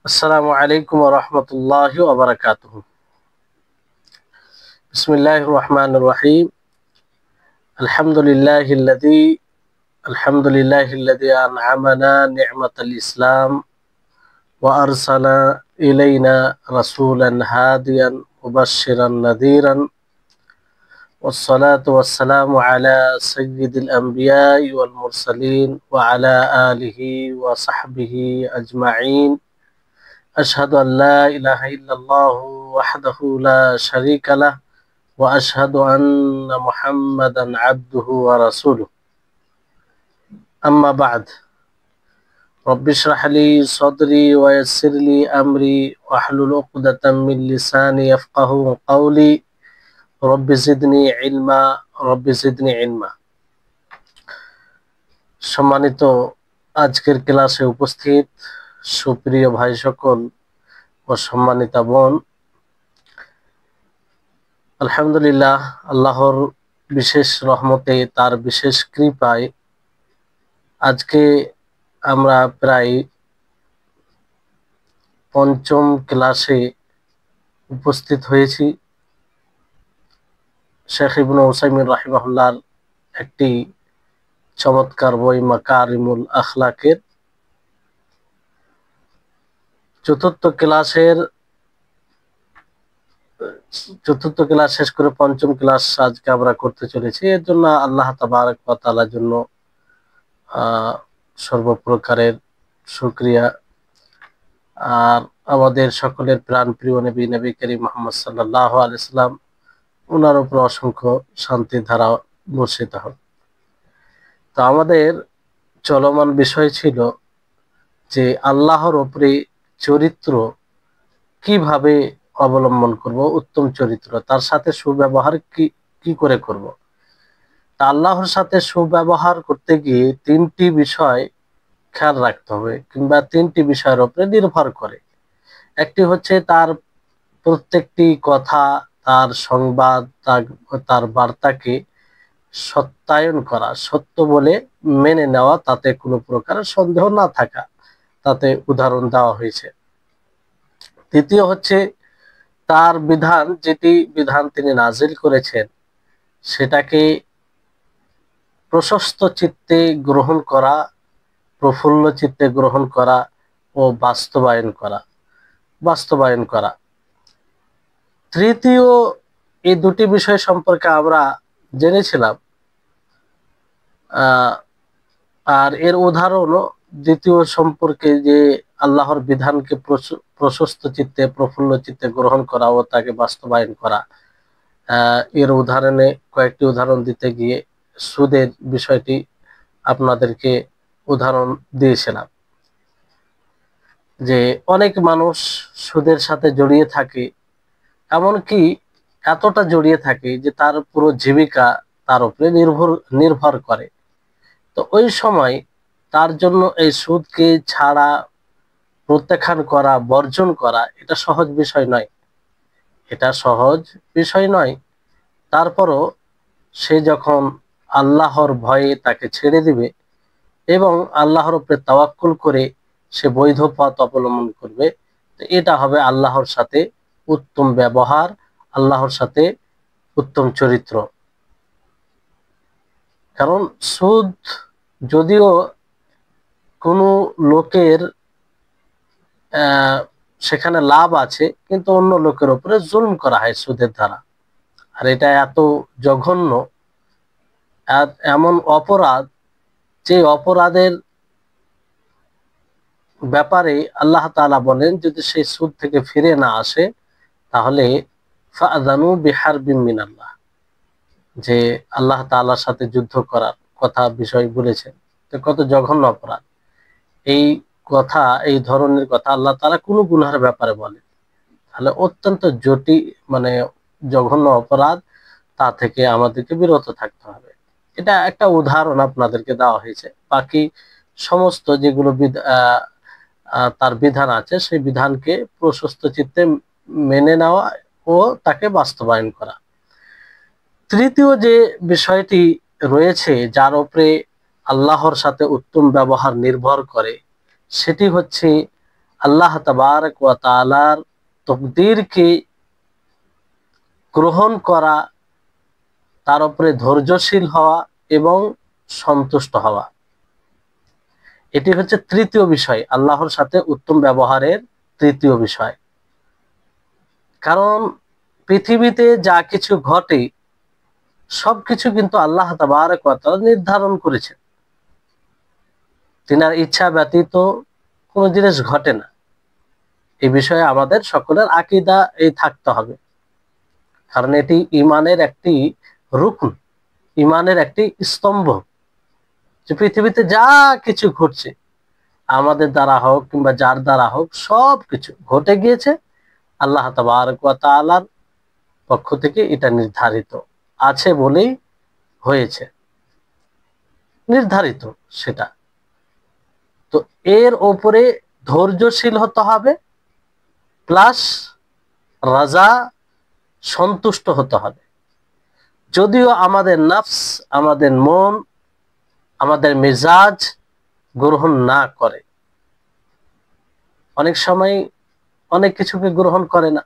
আসসালামু আলাইকুম ওয়া রাহমাতুল্লাহি ওয়া বারাকাতুহু। বিসমিল্লাহির রহমানির রহিম। আলহামদুলিল্লাহিল্লাযী আন'আমানা নি'মাতাল ইসলাম ওয়া আরসালা ইলাইনা রাসূলান হাদিয়ান মুবাশশিরান নাযীরান ওয়াসসালাতু ওয়াসসালামু আলা সাইয়্যিদিল আমবিয়া'i ওয়াল মুরসালিন ওয়া আলা আলিহি ওয়া সাহবিহি আজমাইন। আশহাদু আল্লা ইলাহা ইল্লাল্লাহু ওয়াহদাহু লা শারীকা লাহ ওয়া আশহাদু আন্না মুহাম্মাদান আবদুহু ওয়া রাসূলুহু। আম্মা বা'দ। রব্বি ইশরাহ লি সাদরি ওয়া ইয়াসসির লি আমরি ওয়াহলুল উকদাতাম মিন লিসানি ইয়াফকাহু কাওলি। রব্বি জিদনি ইলমা। সম্মানিত আজকের ক্লাসে উপস্থিত সুপ্রিয় ভাই সকল ও সম্মানিতা বোন, আলহামদুলিল্লাহ, আল্লাহর বিশেষ রহমতে, তার বিশেষ কৃপায় আজকে আমরা প্রায় পঞ্চম ক্লাসে উপস্থিত হয়েছি। শেখ ইবনে উসাইমিন রাহিমাহুল্লাহর একটি চমৎকার বই মাকারিমুল আখলাকের চতুর্থ ক্লাস শেষ করে পঞ্চম ক্লাস আজকে আমরা করতে চলেছি। এর জন্য আল্লাহ তাবারক ওয়া তাআলার জন্য সর্বপ্রকারের শুকরিয়া। আর আমাদের সকলের প্রাণ প্রিয় নবী করিম মুহাম্মদ সাল্লাল্লাহু আলাইহি সাল্লাম, ওনার উপর অসংখ্য শান্তি ধারা বর্ষিত হোক। তো আমাদের চলমান বিষয় ছিল যে আল্লাহর উপরে চরিত্র কিভাবে অবলম্বন করব, উত্তম চরিত্র, তার সাথে সুব্যবহার কি করে করব। তা আল্লাহর সাথে সুব্যবহার করতে গিয়ে তিনটি বিষয় খেয়াল রাখতে হবে, কিংবা তিনটি বিষয়ের উপরে নির্ভর করে। একটি হচ্ছে তার প্রত্যেকটি কথা, তার সংবাদ, তার বার্তাকে সত্যায়ন করা, সত্য বলে মেনে নেওয়া, তাতে কোনো প্রকার সন্দেহ না থাকা, তাতে উদাহরণ দেওয়া হয়েছে। দ্বিতীয় হচ্ছে তার বিধান, যেটি বিধান তিনি নাজিল করেছেন, সেটাকে প্রশস্ত চিত্তে গ্রহণ করা, প্রফুল্ল চিত্তে গ্রহণ করা ও বাস্তবায়ন করা। তৃতীয়, এই দুটি বিষয় সম্পর্কে আমরা জেনেছিলাম, আর এর উদাহরণও দ্বিতীয় সম্পর্কে, যে আল্লাহর বিধানকে প্রশস্ত চিত্তে প্রফুল্ল চিত্তে গ্রহণ করা ও তাকে বাস্তবায়ন করা। এর উদাহরণে কয়েকটি উদাহরণ দিতে গিয়ে সুদের বিষয়টি আপনাদেরকে উদাহরণ দিয়েছিলাম, যে অনেক মানুষ সুদের সাথে জড়িয়ে থাকে, এমনকি এতটা জড়িয়ে থাকে যে তার পুরো জীবিকা তার উপরে নির্ভর করে। তো ওই সময় তার জন্য এই সুদকে ছাড়া, প্রত্যাখ্যান করা, বর্জন করা, এটা সহজ বিষয় নয়। তারপরও সে যখন আল্লাহর ভয়ে তাকে ছেড়ে দিবে এবং আল্লাহর উপরে তাওয়াক্কুল করে সে বৈধ পথ অবলম্বন করবে, তো এটা হবে আল্লাহর সাথে উত্তম ব্যবহার, আল্লাহর সাথে উত্তম চরিত্র। কারণ সুদ, যদিও কোনো লোকের সেখানে লাভ আছে, কিন্তু অন্য লোকের উপরে জুলম করা হয় সুদের দ্বারা। আর এটা এত জঘন্য, এমন অপরাধ, যে অপরাধের ব্যাপারে আল্লাহ তাআলা বলেন, যদি সেই সুদ থেকে ফিরে না আসে তাহলে ফাআযানু বিহারবিন মিনাল্লাহ, যে আল্লাহ তাআলার সাথে যুদ্ধ করার কথা বিষয় বলেছেন। তো কত জঘন্য অপরাধ এই কথা, এই ধরনের কথা আল্লাহ তাআলা কোনো গুনাহের ব্যাপারে বলেন, তাহলে অত্যন্ত জঘন্য অপরাধ, তা থেকে আমাদেরকে বিরত থাকতে হবে। এটা একটা উদাহরণ আপনাদেরকে দেওয়া হয়েছে। বাকি সমস্ত যেগুলো তার বিধান আছে, সেই বিধানকে প্রশস্ত চিত্তে মেনে নেওয়া ও তাকে বাস্তবায়ন করা। তৃতীয় যে বিষয়টি রয়েছে, যার উপরে আল্লাহর সাথে উত্তম ব্যবহার নির্ভর করে, সেটি হচ্ছে আল্লাহ তাবারক ওয়া তাআলার তাকদীরকে গ্রহণ করা, তার উপরে ধৈর্যশীল হওয়া এবং সন্তুষ্ট হওয়া। এটি হচ্ছে তৃতীয় বিষয়, আল্লাহর সাথে উত্তম ব্যবহারের তৃতীয় বিষয়। কারণ পৃথিবীতে যা কিছু ঘটে সবকিছু কিন্তু আল্লাহ তাবারক ওয়া তাআলা নির্ধারণ করেছেন। তিনার ইচ্ছা ব্যতীত কোনো জিনিস ঘটে না। এই বিষয়ে আমাদের সকলের আকীদা এই থাকতে হবে, কারণ এটি ঈমানের একটি রুকন, ঈমানের একটি স্তম্ভ, যে পৃথিবীতে যা কিছু ঘটছে আমাদের দ্বারা হোক কিংবা যার দ্বারা হোক, সব কিছু ঘটে গিয়েছে আল্লাহ তাবারক ওয়া তাআলার পক্ষ থেকে, এটা নির্ধারিত আছে বলেই হয়েছে, নির্ধারিত সেটা। তো এর ওপরে ধৈর্যশীল হতে হবে, প্লাস রাজা, সন্তুষ্ট হতে হবে। যদিও আমাদের নফস, আমাদের মন, আমাদের মেজাজ গ্রহণ না করে, অনেক সময় অনেক কিছুকে গ্রহণ করে না।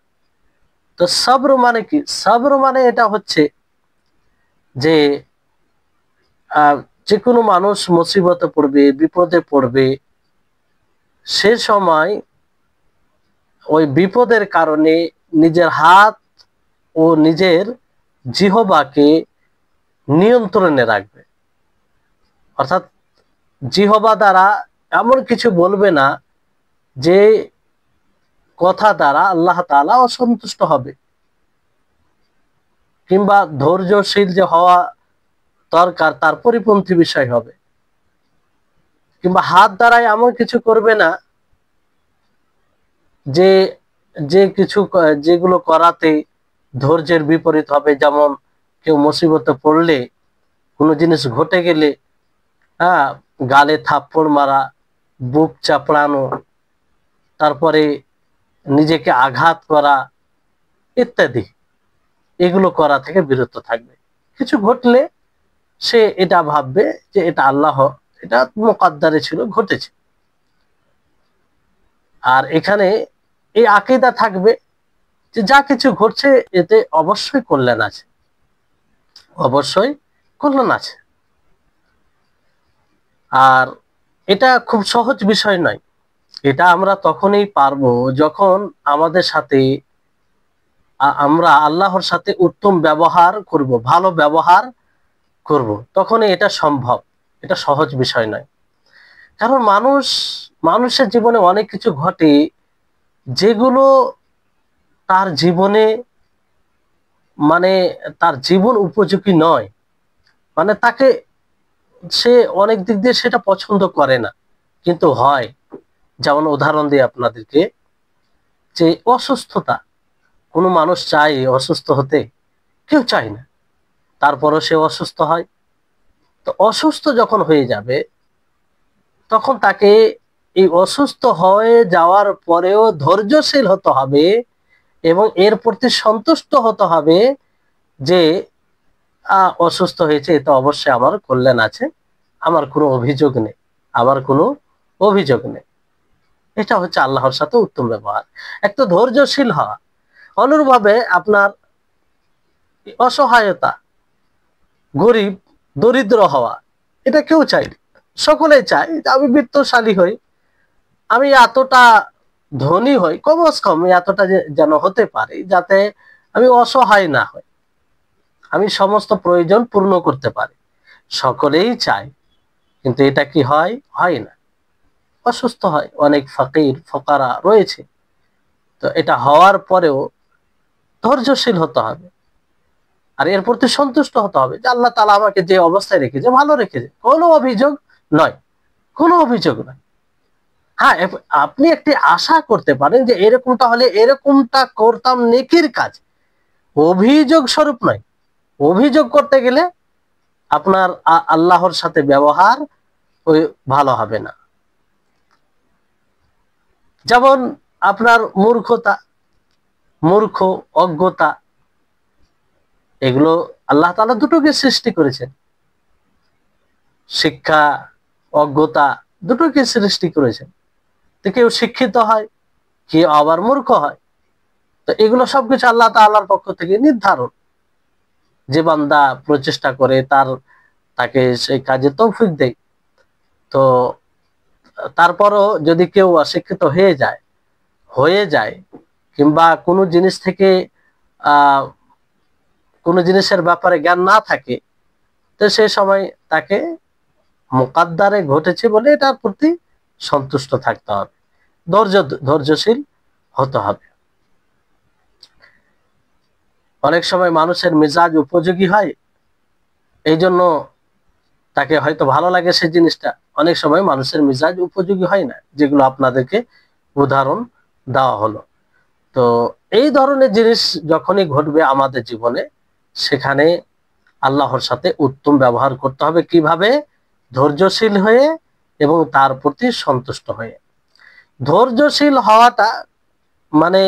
তো সবর মানে কি? সবর মানে এটা হচ্ছে যে যে কোনো মানুষ মুসিবতে পড়বে, বিপদে পড়বে, সে সময় ওই বিপদের কারণে নিজের হাত ও নিজের জিহ্বাকে নিয়ন্ত্রণে রাখবে। অর্থাৎ জিহ্বা দ্বারা এমন কিছু বলবে না যে কথা দ্বারা আল্লাহ তাআলা অসন্তুষ্ট হবে, কিংবা ধৈর্যশীল যে হওয়া দরকার তার পরিপন্থী বিষয় হবে। কিংবা হাত দ্বারাই এমন কিছু করবে না যে যে কিছু যেগুলো করাতে ধৈর্যের বিপরীত হবে। যেমন কেউ মুসিবতে পড়লে, কোনো জিনিস ঘটে গেলে, গালে থাপ্পড় মারা, বুক চাপড়ানো, তারপরে নিজেকে আঘাত করা ইত্যাদি, এগুলো করা থেকে বিরত থাকবে। কিছু ঘটলে সে এটা ভাববে যে এটা আল্লাহ, এটা মুকদ্দারে ছিল, ঘটেছে। আর এখানে এই আকীদা থাকবে যে যা কিছু ঘটছে এতে অবশ্যই কল্যাণ আছে, অবশ্যই কল্যাণ আছে। আর এটা খুব সহজ বিষয় নয়। এটা আমরা তখনই পারবো যখন আমাদের সাথে আমরা আল্লাহর সাথে উত্তম ব্যবহার করব, ভালো ব্যবহার করব, তখনই এটা সম্ভব। এটা সহজ বিষয় নয়। কারণ মানুষের জীবনে অনেক কিছু ঘটে যেগুলো তার জীবনে, মানে তার জীবন উপযোগী নয়, মানে তাকে, সে অনেক দিক দিয়ে সেটা পছন্দ করে না, কিন্তু হয়। যেমন উদাহরণ দিই আপনাদেরকে, যে অসুস্থতা, কোনো মানুষ চায় অসুস্থ হতে? কেউ চায় না, তারপরও সে অসুস্থ হয়। তো অসুস্থ যখন হয়ে যাবে, তখন তাকে এই অসুস্থ হয়ে যাওয়ার পরেও ধৈর্যশীল হতে হবে এবং এর প্রতি সন্তুষ্ট হতে হবে যে অসুস্থ হয়েছে, এটা অবশ্যই আমার কল্যাণ আছে, আমার কোনো অভিযোগ নেই, আমার কোনো অভিযোগ নেই। এটা হচ্ছে আল্লাহর সাথে উত্তম ব্যবহার, একটা ধৈর্যশীল হওয়া। অনুরূপভাবে আপনার অসহায়তা, গরিব, দরিদ্র হওয়া, এটা কেউ চায়, সকলেই চায় যে আমি বিত্তশালী হই, আমি এতটা ধনী হই, কমস কম এতটা যেন হতে পারি যাতে আমি অসহায় না হই, আমি সমস্ত প্রয়োজন পূর্ণ করতে পারি। সকলেই চায়, কিন্তু এটা কি হয়? হয় না, অসুস্থ হয়। অনেক ফকির ফকারা রয়েছে। তো এটা হওয়ার পরেও ধৈর্যশীল হতে হবে, আর এর প্রতি সন্তুষ্ট হতে হবে যে আল্লাহ তাআলা আমাকে যে অবস্থায় রেখেছে ভালো রেখেছে, কোনো অভিযোগ নয়, কোনো অভিযোগ নয়। হ্যাঁ, আপনি একটি আশা করতে পারেন যে এরকমটা হলে এরকমটা করতাম, নেকির কাজ, অভিযোগ স্বরূপ নয়। অভিযোগ করতে গেলে আপনার আল্লাহর সাথে ব্যবহার ওই ভালো হবে না। যেমন আপনার মূর্খতা, মূর্খ, অজ্ঞতা, এগুলো আল্লাহ তাআলা দুটোকে সৃষ্টি করেছেন। শিক্ষা, অজ্ঞতা দুটোকে সৃষ্টি করেছেন। তো কেউ শিক্ষিত হয়, কেউ আবার মূর্খ হয়। তো এগুলো সবকিছু আল্লাহ তাআলার পক্ষ থেকে নির্ধারণ। যে বান্দা প্রচেষ্টা করে তাকে সেই কাজে তৌফিক দেয়। তো তারপরও যদি কেউ অশিক্ষিত হয়ে যায় কিংবা কোনো জিনিস থেকে কোনো জিনিসের ব্যাপারে জ্ঞান না থাকে, তো সেই সময় তাকে মুকাদ্দারে ঘটেছে বলে এটার প্রতি সন্তুষ্ট থাকতে হবে, ধৈর্যশীল হতে হবে। অনেক সময় মানুষের মেজাজ উপযোগী হয়, এই জন্য তাকে হয়তো ভালো লাগে সেই জিনিসটা। অনেক সময় মানুষের মেজাজ উপযোগী হয় না, যেগুলো আপনাদেরকে উদাহরণ দেওয়া হলো। তো এই ধরনের জিনিস যখনই ঘটবে আমাদের জীবনে, সেখানে আল্লাহর সাথে উত্তম ব্যবহার করতে হবে। কিভাবে? ধৈর্যশীল হয়ে এবং তার প্রতি সন্তুষ্ট হয়ে। ধৈর্যশীল হওয়াটা মানে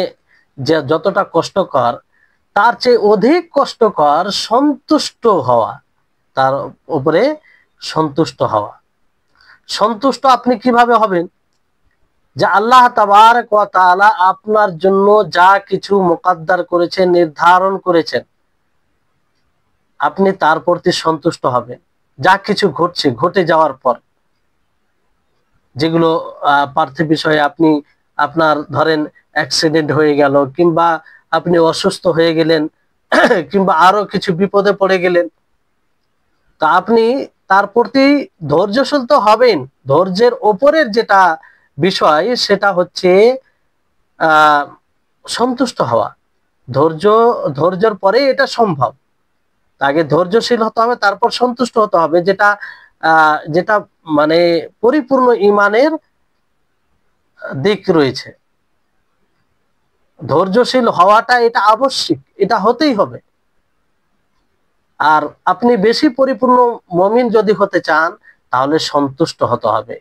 যে যতটা কষ্টকর, তার চেয়ে অধিক কষ্টকর সন্তুষ্ট হওয়া, তার উপরে সন্তুষ্ট হওয়া। সন্তুষ্ট আপনি কিভাবে হবেন? যে আল্লাহ তাবারক ওয়া তাআলা আপনার জন্য যা কিছু মুকদ্দার করেছেন, নির্ধারণ করেছেন, আপনি তার প্রতি সন্তুষ্ট হবেন। যা কিছু ঘটে যাওয়ার পর, যেগুলো পার্থিব বিষয়ে আপনার ধরেন অ্যাক্সিডেন্ট হয়ে গেল, কিংবা আপনি অসুস্থ হয়ে গেলেন, কিংবা আরো কিছু বিপদে পড়ে গেলেন, তা আপনি তার প্রতি ধৈর্যশীল তো হবেন। ধৈর্যের ওপরের যেটা বিষয়, সেটা হচ্ছে সন্তুষ্ট হওয়া। ধৈর্যের পরে এটা সম্ভব। আগে ধৈর্যশীল হতে হবে, তারপর সন্তুষ্ট হতে হবে, যেটা মানে পরিপূর্ণ ঈমানের দিক রয়েছে। ধৈর্যশীল হওয়াটা এটা আবশ্যিক, এটা হতেই হবে। আর আপনি বেশি পরিপূর্ণ মুমিন যদি হতে চান, তাহলে সন্তুষ্ট হতে হবে।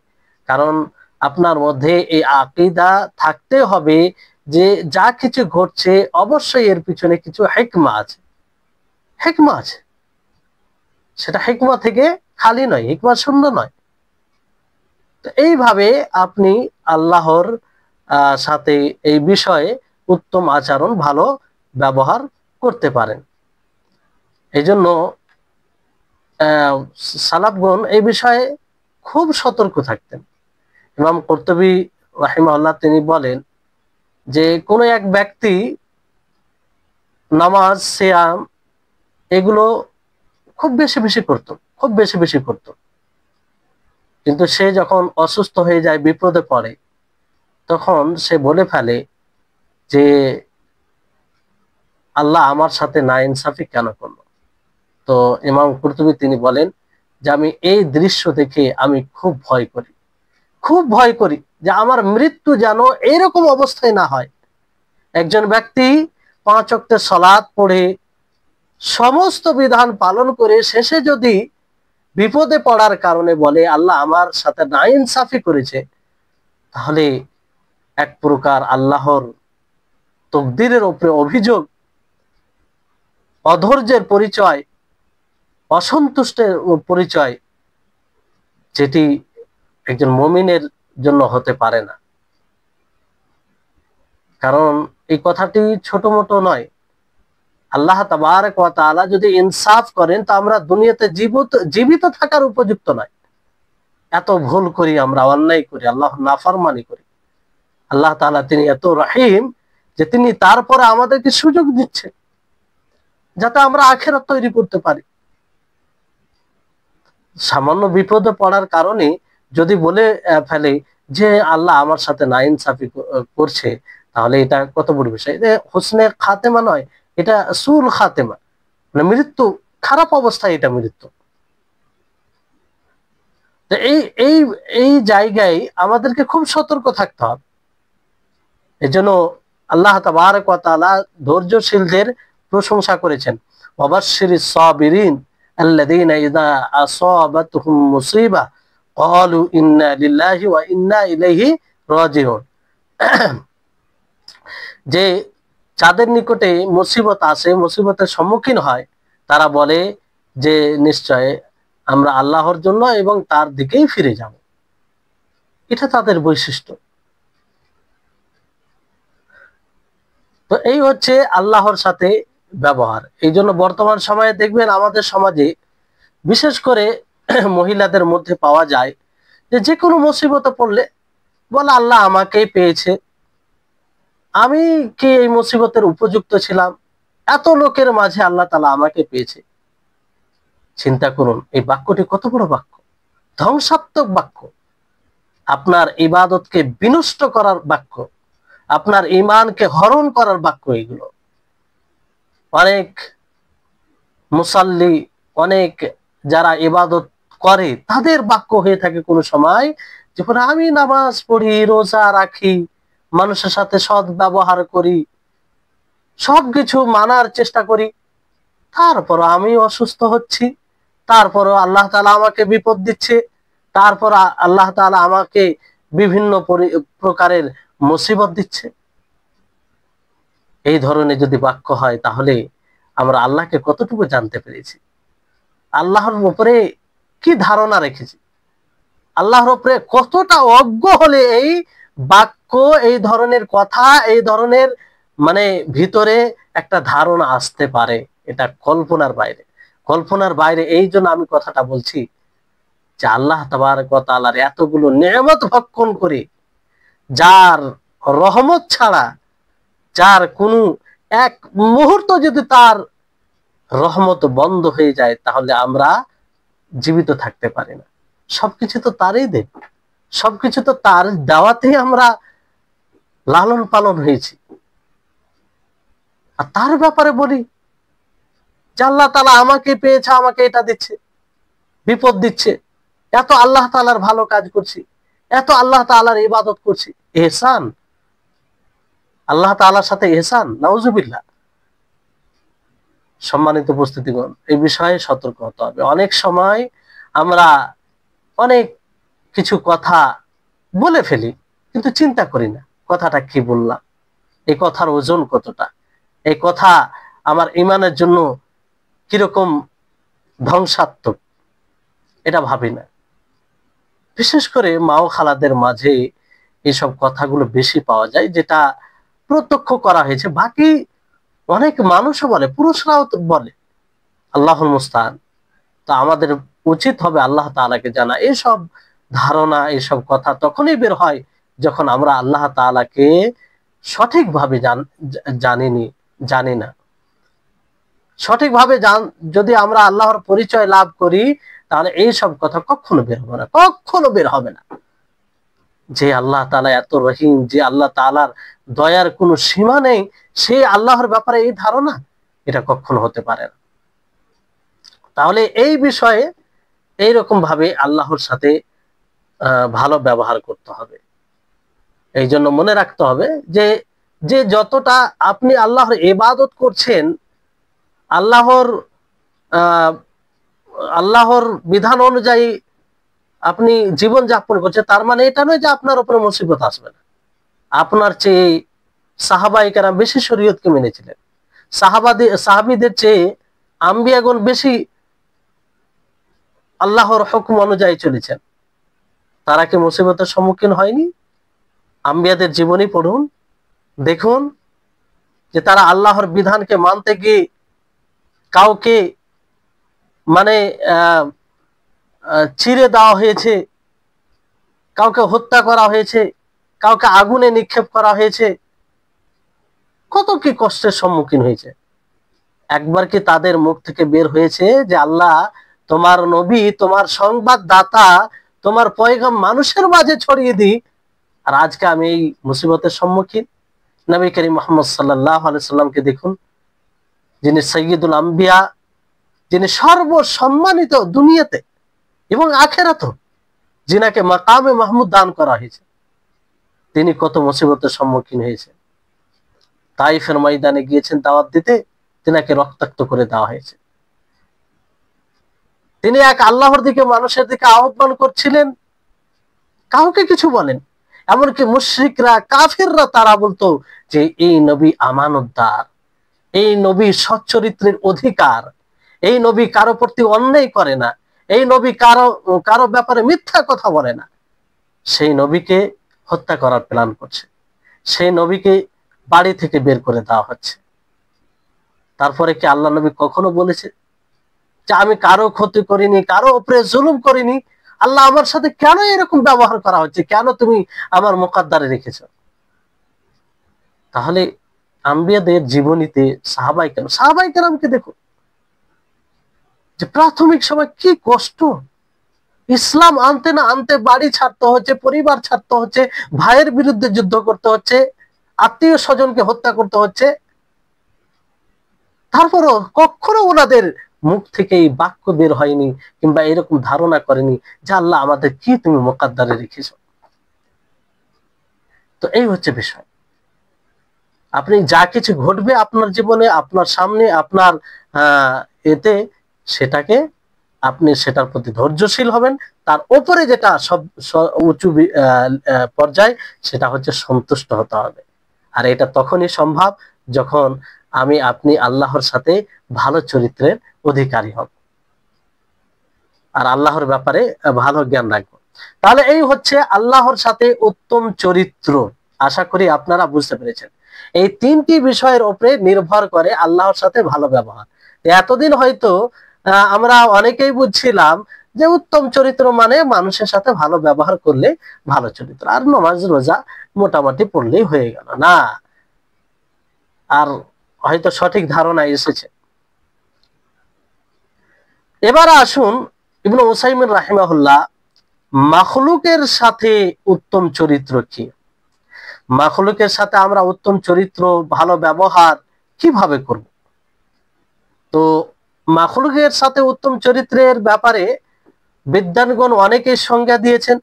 কারণ আপনার মধ্যে এই আকীদা থাকতে হবে যে যা কিছু ঘটছে অবশ্যই এর পিছনে কিছু হিকমা আছে। সেটা হিকমা থেকে খালি নয়, হিকমা শূন্য নয়। তো এইভাবে আপনি আল্লাহর সাথে এই বিষয়ে উত্তম আচরণ, ভালো ব্যবহার করতে পারেন। এই জন্য সালাফগণ এই বিষয়ে খুব সতর্ক থাকতেন। ইমাম কুরতুবী রাহিমাহুল্লাহ তিনি বলেন যে কোন এক ব্যক্তি নামাজ, সিয়াম এগুলো খুব বেশি বেশি করত, কিন্তু সে যখন অসুস্থ হয়ে যায়, বিপদে পড়ে, তখন সে বলে ফেলে যে আল্লাহ আমার সাথে নাইনসাফি কেন করলো? তো ইমাম কুরতুবী তিনি বলেন যে আমি এই দৃশ্য দেখে আমি খুব ভয় করি যে আমার মৃত্যু যেন এরকম অবস্থায় না হয়। একজন ব্যক্তি 5 ওয়াক্তের সালাত পড়ে, সমস্ত বিধান পালন করে, শেষে যদি বিপদে পড়ার কারণে বলে আল্লাহ আমার সাথে নাইনসাফি করেছে, তাহলে এক প্রকার আল্লাহর তকদিরের উপরে অভিযোগ, অধৈর্যের পরিচয়, অসন্তুষ্টের পরিচয়, যেটি একজন মুমিনের জন্য হতে পারে না। কারণ এই কথাটি ছোট মোটো নয়। আল্লাহ তাবারক ওয়া তাআলা যদি ইনসাফ করেন, তো আমরা দুনিয়াতে জীবিত থাকার উপযুক্ত নয়। এত ভুল করি আমরা, অন্যায় করি, আল্লাহর নাফরমানি করি। আল্লাহ তাআলা তিনি এত রহিম যে তিনি তারপরে আমাদেরকে সুযোগ দিচ্ছেন যাতে আমরা আখিরাত তৈরি করতে পারি। সামান্য বিপদে পড়ার কারণে যদি বলে ফেলে যে আল্লাহ আমার সাথে নাইনসাফি করছে, তাহলে এটা কত বড় বিষয়। এটা হোসনে খাতেমা নয়, এটা সুল খাতেমা, মানে মৃত্যু, খারাপ অবস্থায় এটা মৃত্যু। তো এই জায়গায় আমাদেরকে খুব সতর্ক থাকতে হবে। এজন্য আল্লাহ তাবারক ওয়া তাআলা ধৈর্যশীলদের প্রশংসা করেছেন। ওয়াবাশশিরিস সাবিরিন আল্লাযীনা ইযা আসাবাতহুম মুসিবা ক্বালু ইন্না লিল্লাহি ওয়া ইন্না ইলাইহি রাজিউন। যে যাদের নিকটে মুসিবত আসে, মুসিবতের সম্মুখীন হয়, তারা বলে যে নিশ্চয় আমরা আল্লাহর জন্য এবং তার দিকেই ফিরে যাব। এটা তাদের বৈশিষ্ট্য। তো এই হচ্ছে আল্লাহর সাথে ব্যবহার। এই জন্য বর্তমান সময়ে দেখবেন আমাদের সমাজে বিশেষ করে মহিলাদের মধ্যে পাওয়া যায় যে যে কোনো মুসিবতে পড়লে বলে আল্লাহ আমাকেই পেয়েছে, আমি কি এই মুসিবতের উপযুক্ত ছিলাম, এত লোকের মাঝে আল্লাহ তাআলা আমাকে পেয়েছে। চিন্তা করুন এই বাক্যটি কত বড় বাক্য, ধ্বংসাত্মক বাক্য, আপনার ইবাদতকে বিনষ্ট করার বাক্য, আপনার ঈমানকে হরণ করার বাক্য। এগুলো অনেক মুসাল্লি, অনেক যারা ইবাদত করে তাদের বাক্য হয়ে থাকে কোন সময়, যখন আমি নামাজ পড়ি, রোজা রাখি, মানুষের সাথে সৎ ব্যবহার করি, সবকিছু মানার চেষ্টা করি, তারপর আমি অসুস্থ হচ্ছি, তারপর আল্লাহ তাআলা আমাকে বিপদ দিচ্ছে, তারপর আল্লাহ তাআলা আমাকে বিভিন্ন প্রকারের মুসিবত দিচ্ছে। এই ধরনের যদি বাক্য হয় তাহলে আমরা আল্লাহকে কতটুকু জানতে পেরেছি, আল্লাহর উপরে কি ধারণা রেখেছি, আল্লাহর উপরে কতটা অজ্ঞ হলে এই বাক্য, এই ধরনের কথা, এই ধরনের মানে ভিতরে একটা ধারণা আসতে পারে। এটা কল্পনার বাইরে, কল্পনার বাইরে। এই জন্য আমি কথাটা বলছি যে আল্লাহ তাবারক ওয়া তাআলার এতগুলো নেয়ামত ভক্ষণ করে, যার রহমত ছাড়া, যার কোনো এক মুহূর্ত যদি তার রহমত বন্ধ হয়ে যায় তাহলে আমরা জীবিত থাকতে পারি না। সবকিছু তো তারই দেন, সবকিছু তো তার দেওয়াতেই আমরা লালন পালন হয়েছি। আর তার ব্যাপারে বলি যে আল্লাহ তাআলা আমাকে পেয়েছে, আমাকে এটা দিচ্ছে, বিপদ দিচ্ছে, এত আল্লাহ তাআলার ভালো কাজ করছি, এত আল্লাহ তাআলার ইবাদত করছি, ইহসান, আল্লাহ তাআলার সাথে ইহসান, নাউজুবিল্লাহ। সম্মানিত উপস্থিতিগণ, এই বিষয়ে সতর্ক হতে হবে। অনেক সময় আমরা অনেক কিছু কথা বলে ফেলি কিন্তু চিন্তা করি না কথাটা কি বললাম, এই কথার ওজন কতটা, এই কথা আমার ঈমানের জন্য কিরকম ধ্বংসাত্মক, এটা ভাবি না। বিশেষ করে মা ও খালাদের মাঝে এইসব কথাগুলো বেশি পাওয়া যায়, যেটা প্রত্যক্ষ করা হয়েছে। বাকি অনেক মানুষও বলে, পুরুষরাও বলে, আল্লাহুল মুস্তাআন। তো আমাদের উচিত হবে আল্লাহ তাআলাকে জানা। এইসব ধারণা, এইসব কথা তখনই বের হয় যখন আমরা আল্লাহ তাআলাকে সঠিকভাবে জানি না। সঠিকভাবে যদি আমরা আল্লাহর পরিচয় লাভ করি তাহলে এইসব কথা কখনো বের হবে না, কখনো বের হবে না। যে আল্লাহ তাআলা এত রহিম, যে আল্লাহ তাআলার দয়ার কোনো সীমা নেই, সেই আল্লাহর ব্যাপারে এই ধারণা, এটা কখনো হতে পারে না। তাহলে এই বিষয়ে এইরকম ভাবে আল্লাহর সাথে ভালো ব্যবহার করতে হবে। এই জন্য মনে রাখতে হবে যে যে যতটা আপনি আল্লাহর ইবাদত করছেন, আল্লাহর বিধান অনুযায়ী আপনি জীবন যাপন করছেন, তার মানে এটা নয় যে আপনার উপরে মুসিবত আসবে না। আপনার চেয়ে সাহাবায়ে কেরাম বেশি শরীয়তকে মেনেছিলেন, সাহাবীদের চেয়ে আম্বিয়াগণ বেশি আল্লাহর হুকুম অনুযায়ী চলেছেন। তারা কি মুসিবতের সম্মুখীন হয়নি? আম্বিয়াদের জীবনী পড়ুন, দেখুন যে তারা আল্লাহর বিধানকে মানতে গিয়ে কাউকে মানে চিরে দেওয়া হয়েছে, কাউকে হত্যা করা হয়েছে, কাউকে আগুনে নিক্ষেপ করা হয়েছে, কত কি কষ্টের সম্মুখীন হয়েছে। একবার কি তাদের মুখ থেকে বের হয়েছে যে আল্লাহ তোমার নবী, তোমার সংবাদদাতা, তোমার পয়গাম মানুষের মাঝে ছড়িয়ে দিই, আর আজকে আমি এই মুসিবতের সম্মুখীন? নবী করিম মুহাম্মদ সাল্লাল্লাহু আলাইহি সাল্লামকে দেখুন, যিনি সাইয়্যিদুল আম্বিয়া, যিনি সর্বসম্মানিত দুনিয়াতে এবং আখিরাতেও, যিনাকে মাকামে মাহমুদ দান করা হয়েছে, তিনি কত মুসিবতের সম্মুখীন হয়েছে। তাইফের ময়দানে গিয়েছেন দাওয়াত দিতে, তিনাকে রক্তাক্ত করে দেওয়া হয়েছে। তিনি এক আল্লাহর দিকে, মানুষের দিকে আহ্বান করছিলেন, কাউকে কিছু বলেন। এমনকি মুশরিকরা, কাফিররা, তারা বলতো যে এই নবী আমানতদার, এই নবী সচ্চরিত্রের অধিকার, এই নবী কারো প্রতি অন্যায় করে না, এই নবী কারো ব্যাপারে মিথ্যা কথা বলে না। সেই নবীকে হত্যা করার প্ল্যান করছে, সেই নবীকে বাড়ি থেকে বের করে দেওয়া হচ্ছে। তারপরে কি আল্লাহ নবী কখনো বলেছে যে আমি কারো ক্ষতি করিনি, কারো উপরে জুলুম করিনি, আল্লাহ আমার সাথে কেন এরকম ব্যবহার করা হচ্ছে, কেন তুমি আমার মুকদ্দারে রেখেছ? তাহলে আম্বিয়াদের জীবনীতে সাহাবাই কেরামকে দেখো যে প্রাথমিক সময় কি কষ্ট, ইসলাম আনতে না আনতে বাড়ি ছাড়তে হচ্ছে, পরিবার ছাড়তে হচ্ছে, ভাইয়ের বিরুদ্ধে যুদ্ধ করতে হচ্ছে, আত্মীয় স্বজনকে হত্যা করতে হচ্ছে। তারপরও কখনো ওনাদের মুখ থেকে এই বাক্য বের হয়নি কিংবা এরকম ধারণা করেনি যে আল্লাহ আমাদের কি তুমি মুকদ্দারে রেখেছ। তো এই হচ্ছে বিষয়, আপনি যা কিছু ঘটবে আপনার জীবনে, আপনার সামনে, আপনার এতে, সেটাকে আপনি সেটার প্রতি ধৈর্যশীল হবেন। তার উপরে যেটা সব উঁচু পর্যায়, সেটা হচ্ছে সন্তুষ্ট হতে হবে। আর এটা তখনই সম্ভব যখন আপনি আল্লাহর সাথে ভালো চরিত্রের অধিকারী হব আর আল্লাহর ব্যাপারে ভালো জ্ঞান রাখবো। তাহলে এই হচ্ছে আল্লাহর সাথে উত্তম চরিত্র। আশা করি আপনারা বুঝতে পেরেছেন। এই তিনটি বিষয়ের উপরে নির্ভর করে আল্লাহর সাথে ভালো ব্যবহার। এতদিন হয়তো আমরা অনেকেই বুঝছিলাম যে উত্তম চরিত্র মানে মানুষের সাথে ভালো ব্যবহার করলে ভালো চরিত্র, আর নামাজ রোজা মোটামুটি পড়লেই হয়ে গেল না, আর হয়তো সঠিক ধারণা এসেছে। এবার আসুন ইবনে উসাইমিন রাহিমাহুল্লাহ মাখলুকের সাথে উত্তম চরিত্র কি, মাখলুকের সাথে আমরা উত্তম চরিত্র ভালো ব্যবহার কিভাবে করব। তো মাখলুকের সাথে উত্তম চরিত্রের ব্যাপারে বিদ্বানগণ অনেকেই সংজ্ঞা দিয়েছেন,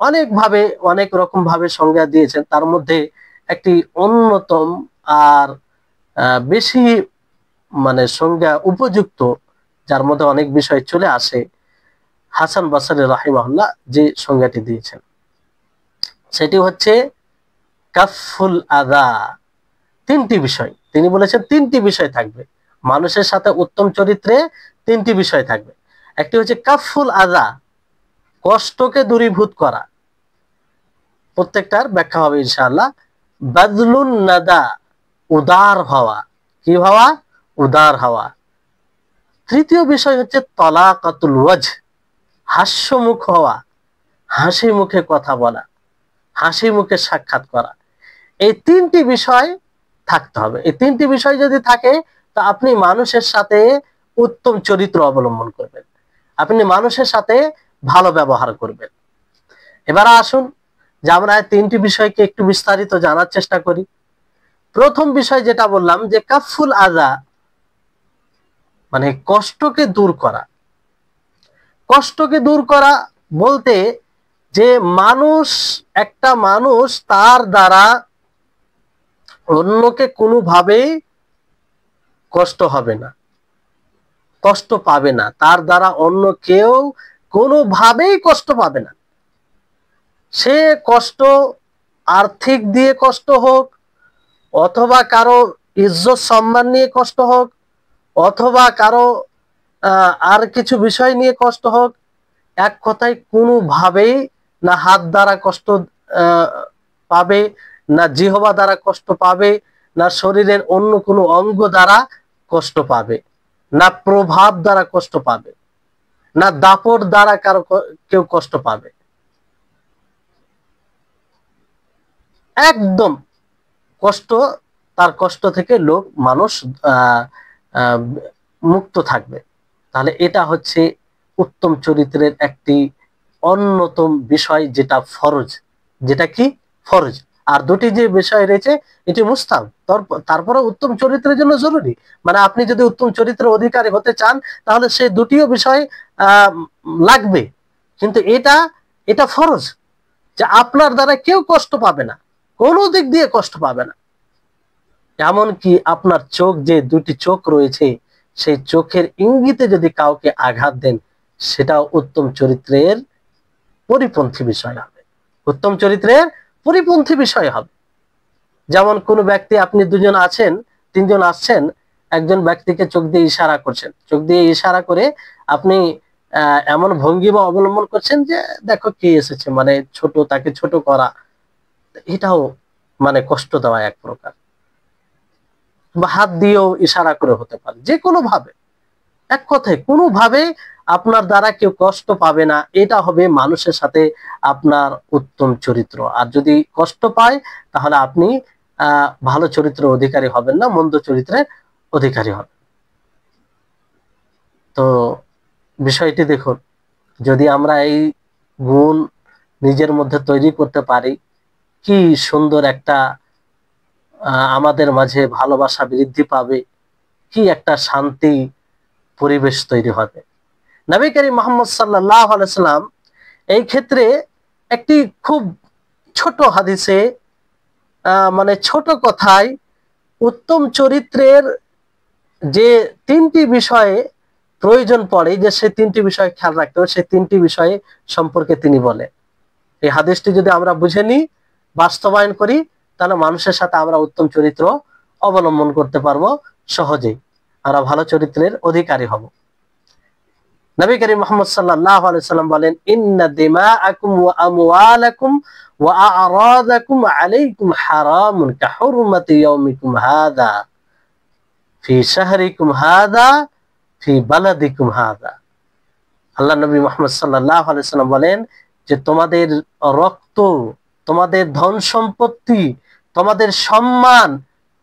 অনেকভাবে অনেক রকম ভাবে সংজ্ঞা দিয়েছেন। তার মধ্যে একটি অন্যতম আর বেশি সংজ্ঞা উপযুক্ত, যার মধ্যে অনেক বিষয় চলে আসে, হাসান বসরি রাহিমাহুল্লাহ যে সংজ্ঞাটি দিয়েছেন সেটি হচ্ছে কাফুল আদা। তিনটি বিষয় তিনি বলেছেন, তিনটি বিষয় থাকবে মানুষের সাথে উত্তম চরিত্রে, তিনটি বিষয় থাকবে। একটি হচ্ছে কাফুল আদা, কষ্টকে দূরীভূত করা, প্রত্যেকটার ব্যাখ্যা হবে ইনশাআল্লাহ। বাদলুন নাদা, উদার হওয়া, কি হওয়া? উদার হওয়া। তৃতীয় বিষয় হচ্ছে তলাকাতুল ওয়াজহ, হাস্যমুখ হওয়া, হাসি মুখে কথা বলা, হাসি মুখে সাক্ষাৎ করা। এই তিনটি বিষয় থাকতে হবে। এই তিনটি বিষয় যদি থাকে তা আপনি মানুষের সাথে উত্তম চরিত্র অবলম্বন করবেন, আপনি মানুষের সাথে ভালো ব্যবহার করবেন। এবার আসুন যে আমরা তিনটি বিষয়কে একটু বিস্তারিত জানার চেষ্টা করি। প্রথম বিষয় যেটা বললাম যে কাফুল আযা, মানে কষ্টকে দূর করা। কষ্টকে দূর করা বলতে যে একটা মানুষ তার দ্বারা অন্যকে কোনোভাবেই কষ্ট হবে না, কষ্ট পাবে না, তার দ্বারা অন্য কেউ কোনোভাবেই কষ্ট পাবে না। সে কষ্ট আর্থিক দিয়ে কষ্ট হোক, অথবা কারো ইজ্জত সম্মান নিয়ে কষ্ট হোক, অথবা কারো আর কিছু বিষয় নিয়ে কষ্ট হোক, এক কথায় কোনোভাবেই না হাত দ্বারা কষ্ট পাবে, না জিহবা দ্বারা কষ্ট পাবে, না শরীরের অন্য কোনো অঙ্গ দ্বারা কষ্ট পাবে, না প্রভাব দ্বারা কষ্ট পাবে, না দাপট দ্বারা কেউ কষ্ট পাবে। একদম কষ্ট, তার কষ্ট থেকে মানুষ মুক্ত থাকবে। তাহলে এটা হচ্ছে উত্তম চরিত্রের একটি অন্যতম বিষয়, যেটা ফরজ। যেটা কি? ফরজ। আর দুটি যে বিষয় রয়েছে এটি মুস্তাহাব, তারপরে উত্তম চরিত্রের জন্য জরুরি। মানে আপনি যদি উত্তম চরিত্রের অধিকারী হতে চান তাহলে সেই দুটিও বিষয় লাগবে, কিন্তু এটা ফরজ, যে আপনার দ্বারা কেউ কষ্ট পাবে না, কোনো দিক দিয়ে কষ্ট পাবে না। এমনকি আপনার চোখ, যে দুটি চোখ রয়েছে, সেই চোখের ইঙ্গিতে যদি কাউকে আঘাত দেন, সেটাও উত্তম চরিত্রের পরিপন্থী বিষয় হবে, উত্তম চরিত্রের পরিপন্থী বিষয় হবে। যেমন কোন ব্যক্তি, আপনি দুজন আছেন, তিনজন আসছেন, একজন ব্যক্তিকে চোখ দিয়ে ইশারা করছেন, চোখ দিয়ে ইশারা করে আপনি এমন ভঙ্গিমা অবলম্বন করছেন যে দেখো কে এসেছে, মানে ছোট, তাকে ছোট করা, এটাও মানে কষ্ট দেওয়া এক প্রকার, বা হাত দিয়েও ইশারা করে হতে পারে, যে কোনো ভাবে, এক কথায় কোনোভাবে আপনার দ্বারা কেউ কষ্ট পাবে না, এটা হবে মানুষের সাথে আপনার উত্তম চরিত্র। আর যদি কষ্ট পায় তাহলে আপনি ভালো চরিত্রের অধিকারী হবেন না, মন্দ চরিত্রের অধিকারী হবেন। তো বিষয়টি দেখুন, যদি আমরা এই গুণ নিজের মধ্যে তৈরি করতে পারি, কি সুন্দর একটা আমাদের মাঝে ভালোবাসা বৃদ্ধি পাবে, কি একটা শান্তি পরিবেশ তৈরি হবে। নবী করিম মুহাম্মদ সাল্লাল্লাহু আলাইহি সাল্লাম এই ক্ষেত্রে একটি খুব ছোট হাদিসে, মানে ছোট কথায় উত্তম চরিত্রের যে তিনটি বিষয়ে প্রয়োজন পড়ে, যে সেই তিনটি বিষয় খেয়াল রাখতে হবে, সেই তিনটি বিষয়ে সম্পর্কে তিনি বলেন। এই হাদিসটি যদি আমরা বুঝে নিই, বাস্তবায়ন করি, তাহলে মানুষের সাথে আমরা উত্তম চরিত্র অবলম্বন করতে পারবো সহজেই, আমরা ভালো চরিত্রের অধিকারী হব। নবী করিম মুহাম্মদ সাল্লাল্লাহু আলাইহি সাল্লাম বলেন, ইন্না দিমাআকুম ওয়া আমওয়ালাকুম ওয়া আ'রাদাকুম আলাইকুম হারামুন কাহুরমাতি ইয়াউমিকুম হাযা ফি শাহরিকুম হাযা ফি বালাদিকুম হাযা। আল্লাহ নবী মুহাম্মদ সাল্লাল্লাহু আলাইহি সাল্লাম বলেন যে তোমাদের রক্ত, তোমাদের ধন সম্পত্তি, তোমাদের সম্মান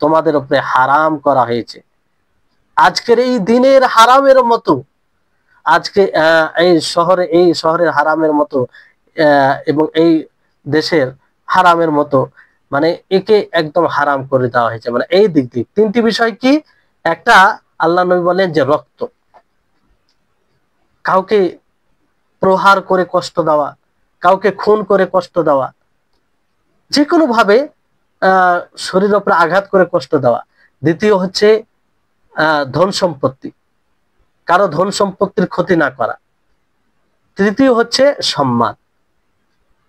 তোমাদের উপরে হারাম করা হয়েছে আজকের এই দিনের হারামের মতো, আজকে এই শহরের হারামের মতো, এবং এই দেশের হারামের মতো, মানে একে একদম হারাম করে দেওয়া হয়েছে। মানে এই দিক দিয়ে তিনটি বিষয় কি, একটা আল্লাহ নবী বলেন যে রক্ত, কাউকে প্রহার করে কষ্ট দেওয়া, কাউকে খুন করে কষ্ট দেওয়া, যে কোনো ভাবে শরীরের উপরে আঘাত করে কষ্ট দেওয়া। দ্বিতীয় হচ্ছে ধন সম্পত্তি, কারো ধন সম্পত্তির ক্ষতি না করা। তৃতীয় হচ্ছে সম্মান,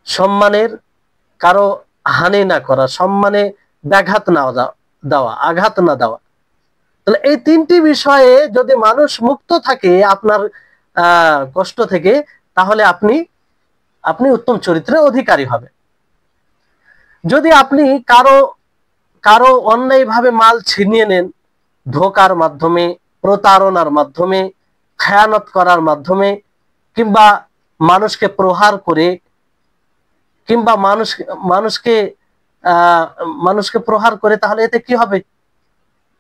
সম্মানের কারো হানি না করা, সম্মানে ব্যাঘাত না দেওয়া, আঘাত না দেওয়া। তাহলে এই তিনটি বিষয়ে যদি মানুষ মুক্ত থাকে আপনার কষ্ট থেকে, তাহলে আপনি উত্তম চরিত্রের অধিকারী হবে। যদি আপনি কারো অন্যায়ভাবে মাল ছিনিয়ে নেন, ধোকার মাধ্যমে, প্রতারণার মাধ্যমে, খেয়ানত করার মাধ্যমে, কিংবা মানুষকে প্রহার করে, কিংবা মানুষকে প্রহার করে, তাহলে এতে কি হবে?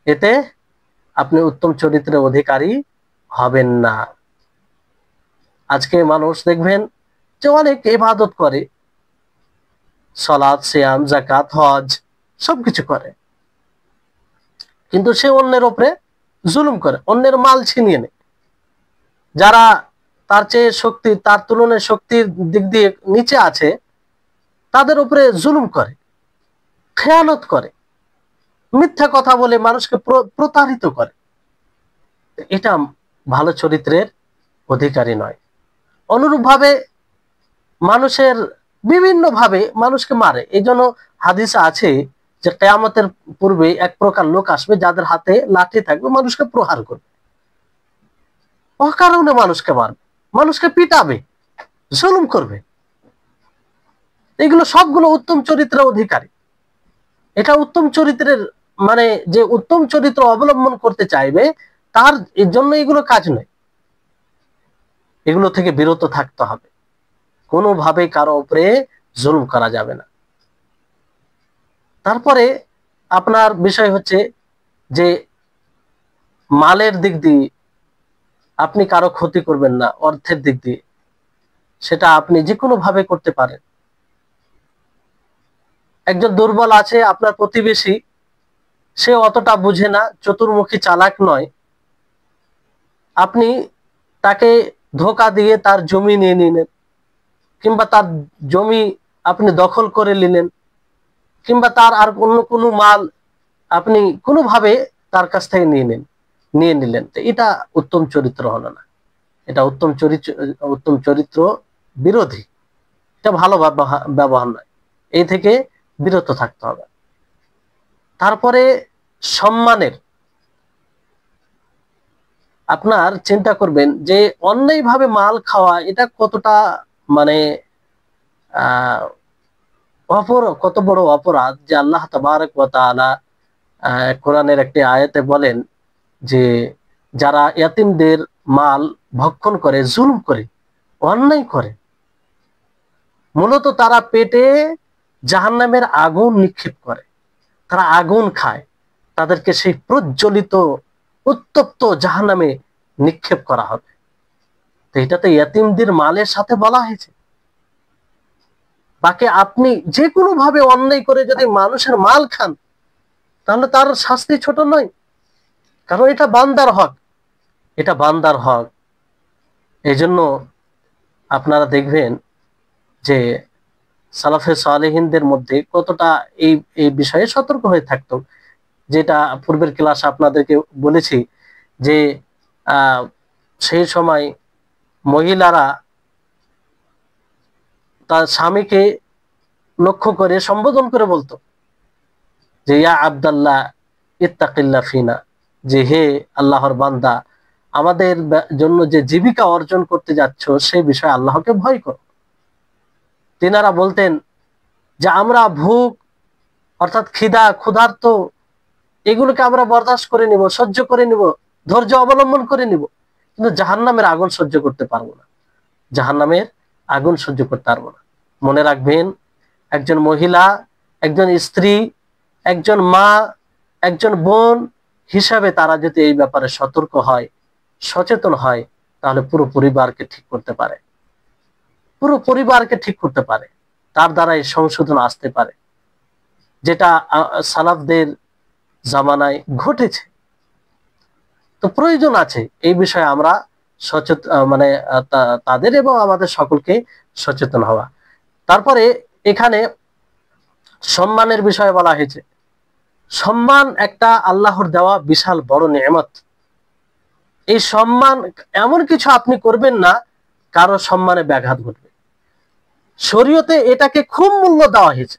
এতে আপনি উত্তম চরিত্রের অধিকারী হবেন না। আজকে মানুষ দেখবেন যে অনেক ইবাদত করে, সালাত, সিয়াম, যাকাত, হজ সবকিছু করে, কিন্তু সে অন্যের উপরে জুলুম করে, অন্যের মাল ছিনিয়ে নেয়। যারা তার চেয়ে শক্তি, তার তুলনায় শক্তির দিক দিয়ে নিচে আছে, তাদের উপরে জুলুম করে, খেয়ানত করে, মিথ্যা কথা বলে মানুষকে প্রতারিত করে। এটা ভালো চরিত্রের অধিকারী নয়। অনুরূপভাবে মানুষের বিভিন্ন ভাবে মানুষকে মারে। এই জন্য হাদিসে আছে যে কিয়ামতের পূর্বে এক প্রকার লোক আসবে যাদের হাতে লাঠি থাকবে, মানুষকে প্রহার করবে, অকারণে মানুষকে মারবে, মানুষকে পিটাবে, জুলুম করবে। এগুলো সবগুলো উত্তম চরিত্রের অধিকারী। এটা উত্তম চরিত্রের, মানে যে উত্তম চরিত্র অবলম্বন করতে চাইবে তার জন্য এগুলো কাজ নয়, এগুলো থেকে বিরত থাকতে হবে। কোনোভাবে কারো উপরে জুলুম করা যাবে না। তারপরে আপনার বিষয় হচ্ছে যে মালের দিক দিয়ে আপনি কারো ক্ষতি করবেন না, অর্থের দিক দিয়ে সেটা আপনি যে কোনো ভাবে করতে পারেন। একজন দুর্বল আছে আপনার প্রতিবেশী, সে অতটা বুঝে না, চতুর্মুখী চালাক নয়, আপনি তাকে ধোকা দিয়ে তার জমি নিয়ে নিলেন, কিংবা তার জমি আপনি দখল করে নিলেন, কিংবা তার আর অন্য কোনো মাল আপনি কোনোভাবে তার কাছ থেকে নিয়ে নিলেন। তো এটা উত্তম চরিত্র হলো না, এটা উত্তম চরিত্র বিরোধী, এটা ভালো ব্যবহার নয়, এই থেকে বিরত থাকতে হবে। তারপরে সম্মানের, আপনার চিন্তা করবেন যে অন্যায়ভাবে মাল খাওয়া এটা কতটা মানে কত বড় অপরাধ যে আল্লাহ তাবারক ওয়া তাআলা কোরআনের একটি আয়াতে বলেন যে যারা ইয়াতিমদের মাল ভক্ষণ করে, জুলুম করে, অন্যায় করে, মূলত তারা পেটে জাহান্নামের আগুন নিক্ষেপ করে, তারা আগুন খায়, তাদেরকে সেই প্রজ্বলিত উত্তপ্ত জাহান্নামে নিক্ষেপ করা হবে। তো এটা তো ইয়াতিমদের মালের সাথে বলা হয়েছে। বাকি আপনি যে কোনো ভাবে অন্যায় করে যদি মানুষের মাল খান, তাহলে তার শাস্তি ছোট নয়, কারণ এটা বান্দার হক, এটা বান্দার হক। এই জন্য আপনারা দেখবেন যে সালাফে সালেহিনদের মধ্যে কতটা এই এই বিষয়ে সতর্ক হয়ে থাকতো। যেটা পূর্বের ক্লাসে আপনাদেরকে বলেছি যে সেই সময় মহিলারা তার স্বামীকে লক্ষ্য করে সম্বোধন করে বলতো যে ইয়া আব্দাল্লাহ ইত্তাকিল্লাহ ফিনা, যে হে আল্লাহর বান্দা, আমাদের জন্য যে জীবিকা অর্জন করতে যাচ্ছ সেই বিষয়ে আল্লাহকে ভয় করো। তিনারা বলতেন যে আমরা ভুখ অর্থাৎ খিদা ক্ষুধার্ত এগুলোকে আমরা বরদাস্ত করে নিব, সহ্য করে নিব, ধৈর্য অবলম্বন করে নিব, কিন্তু জাহান্নামের আগুন সহ্য করতে পারবো না, জাহান্নামের আগুন সহ্য করতে পারবো না। মনে রাখবেন, একজন মহিলা, একজন স্ত্রী, একজন মা, একজন বোন হিসাবে তারা যদি এই ব্যাপারে সতর্ক হয়, সচেতন হয়, তাহলে পুরো পরিবারকে ঠিক করতে পারে, পুরো পরিবারকে ঠিক করতে পারে, তার দ্বারা এই সংশোধন আসতে পারে, যেটা সালাফদের জামানায় ঘটেছে। তো প্রয়োজন আছে এই বিষয়ে আমরা সচেতন, মানে তাদের এবং আমাদের সকলকে সচেতন হওয়া। তারপরে এখানে সম্মানের বিষয়ে বলা হয়েছে। সম্মান একটা আল্লাহর দেওয়া বিশাল বড় নিয়ামত। এই সম্মান এমন কিছু আপনি করবেন না কারো সম্মানে ব্যাঘাত ঘটবে। শরীয়তে এটাকে খুব মূল্য দেওয়া হয়েছে,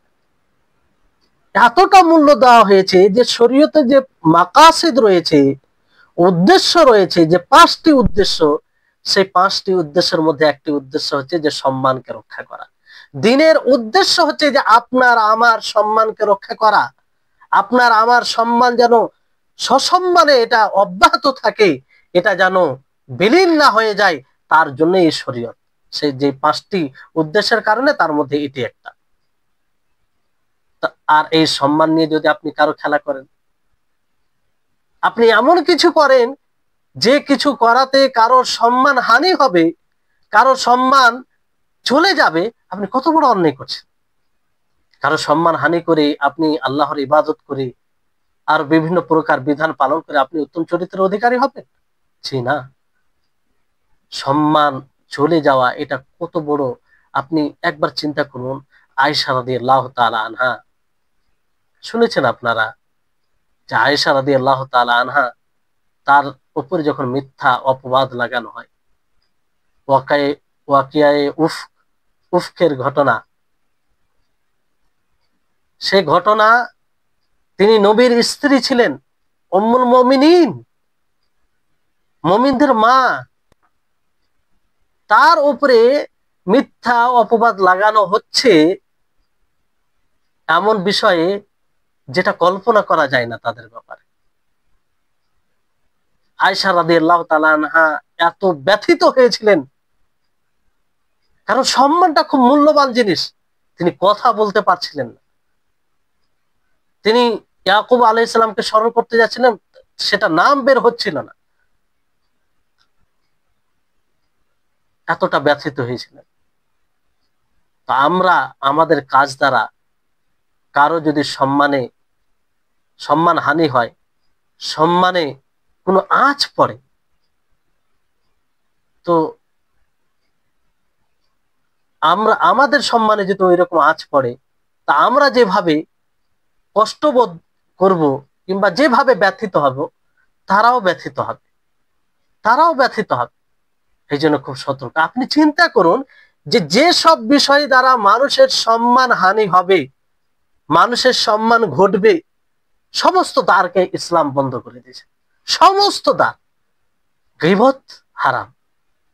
এতটা মূল্য দেওয়া হয়েছে যে শরীয়তে যে মাকাসিদ রয়েছে, উদ্দেশ্য রয়েছে, যে 5টি উদ্দেশ্য, সেই 5টি উদ্দেশ্যের মধ্যে একটি উদ্দেশ্য হচ্ছে যে সম্মানকে রক্ষা করা। দিনের উদ্দেশ্য হচ্ছে যে আপনার আমার সম্মানকে রক্ষা করা, আপনার আমার সম্মান যেন সসম্মানে এটা অব্যাহত থাকে, এটা যেন বিলীন না হয়ে যায়, তার জন্য এই শরীয়ত। সেই যে 5টি উদ্দেশ্যের কারণে তার মধ্যে এটি একটা। আর এই সম্মান নিয়ে যদি আপনি কারো খেলা করেন, আপনি এমন কিছু করেন যে কিছু করাতে কারো সম্মান হানি হবে, কারো সম্মান চলে যাবে, আপনি কত বড় অন্যায় করছেন। কারো সম্মান হানি করে আপনি আল্লাহর ইবাদত করে আর বিভিন্ন প্রকার বিধান পালন করে আপনি উত্তম চরিত্রের অধিকারী হবেন? জি না। সম্মান চলে যাওয়া এটা কত বড়, আপনি একবার চিন্তা করুন। আয়েশা রাদিয়াল্লাহু তাআলা আনহা, শুনেছেন আপনারা যে আয়েশা রাদিয়াল্লাহু তাআলা আনহা, তার উপরে যখন মিথ্যা অপবাদ লাগানো হয়, ওয়াকিয়ায়ে উফকের ঘটনা, সে ঘটনা, তিনি নবীর স্ত্রী ছিলেন, উম্মুল মুমিনিন, মুমিনদের মা, তার উপরে মিথ্যা অপবাদ লাগানো হচ্ছে এমন বিষয়ে যেটা কল্পনা করা যায় না তাদের ব্যাপারে। আয়েশা রাদিয়াল্লাহু তাআলা আনহা এত ব্যথিত হয়েছিলেন, কারণ সম্মানটা খুব মূল্যবান জিনিস। তিনি কথা বলতে পারছিলেন না। তিনি ইয়াকুব আলাইহিস সালামকে স্মরণ করতে যাচ্ছিলেন, সেটা নাম বের হচ্ছিল না, এতটা ব্যথিত হয়েছিলেন। তো আমরা আমাদের কাজ দ্বারা কারো যদি সম্মান হানি হয়, সম্মানে কোনো আঁচ পড়ে, তো আমরা আমাদের সম্মানে যদি ওই রকম আঁচ পড়ে, তা আমরা যেভাবে কষ্টবোধ করব কিংবা যেভাবে ব্যথিত হব, তারাও ব্যথিত হবে, তারাও ব্যথিত হবে। এই জন্য খুব সতর্ক। আপনি চিন্তা করুন যে যে সব বিষয় দ্বারা মানুষের সম্মান হানি হবে, মানুষের সম্মান ঘটবে, সমস্ত দ্বারকে ইসলাম বন্ধ করে দিয়েছে, সমস্ত দ্বার। গীবত হারাম।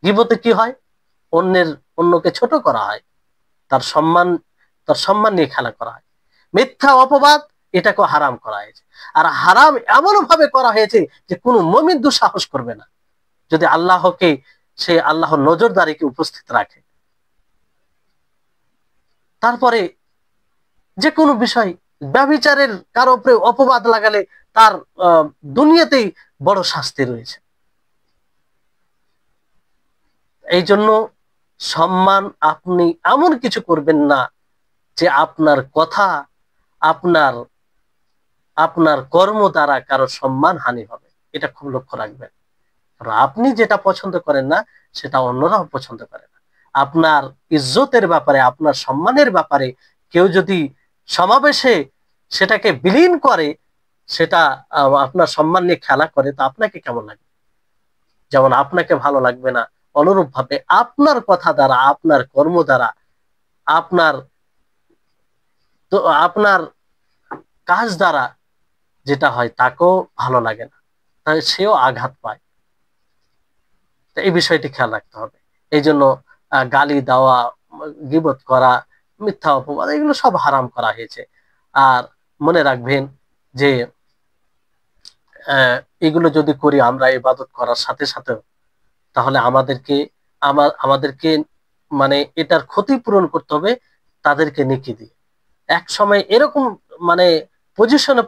গীবতে কি হয়? অন্যকে ছোট করা হয়, তার তার সম্মান নিয়ে খেলা করা হয়। মিথ্যা অপবাদ এটাকে হারাম করা হয়েছে। আর হারাম এমন ভাবে করা হয়েছে যে কোনো মুমিন দুঃসাহস করবে না যদি আল্লাহকে, সে আল্লাহর নজরদারিকে উপস্থিত রাখে। তারপরে যে কোনো বিষয়, ব্যভিচারের কারো উপরে অপবাদ লাগালে তার দুনিয়াতেই বড় শাস্তি রয়েছে। এই জন্য সম্মান আপনি এমন কিছু করবেন না যে আপনার কথা, আপনার আপনার কর্ম দ্বারা কারো সম্মান হানি হবে। এটা খুব লক্ষ্য রাখবেন। আপনি যেটা পছন্দ করেন না সেটা অন্যরাও পছন্দ করে না। আপনার ইজ্জতের ব্যাপারে, আপনার সম্মানের ব্যাপারে কেউ যদি সমাবেশে সেটাকে বিলীন করে, সেটা আপনার সম্মান নিয়ে খেলা করে, তো আপনাকে কেমন লাগবে? যেমন আপনাকে ভালো লাগবে না, অনুরূপ ভাবে আপনার কথা দ্বারা, আপনার কর্ম দ্বারা, আপনার আপনার কাজ দ্বারা যেটা হয় তাকেও ভালো লাগে না, তাই সেও আঘাত পায়। তো এই বিষয়টি খেয়াল রাখতে হবে। এই জন্য গালি দেওয়া, গীবত করা, মিথ্যা অপবাদ এগুলো সব হারাম করা হয়েছে। আর মনে রাখবেন যে এগুলো যদি করি আমরা ইবাদত করার সাথে সাথে, তাহলে আমাদেরকে মানে এটার ক্ষতিপূরণ করতে হবে তাদেরকে নেকি দিয়ে। এক সময় এরকম মানে পজিশনে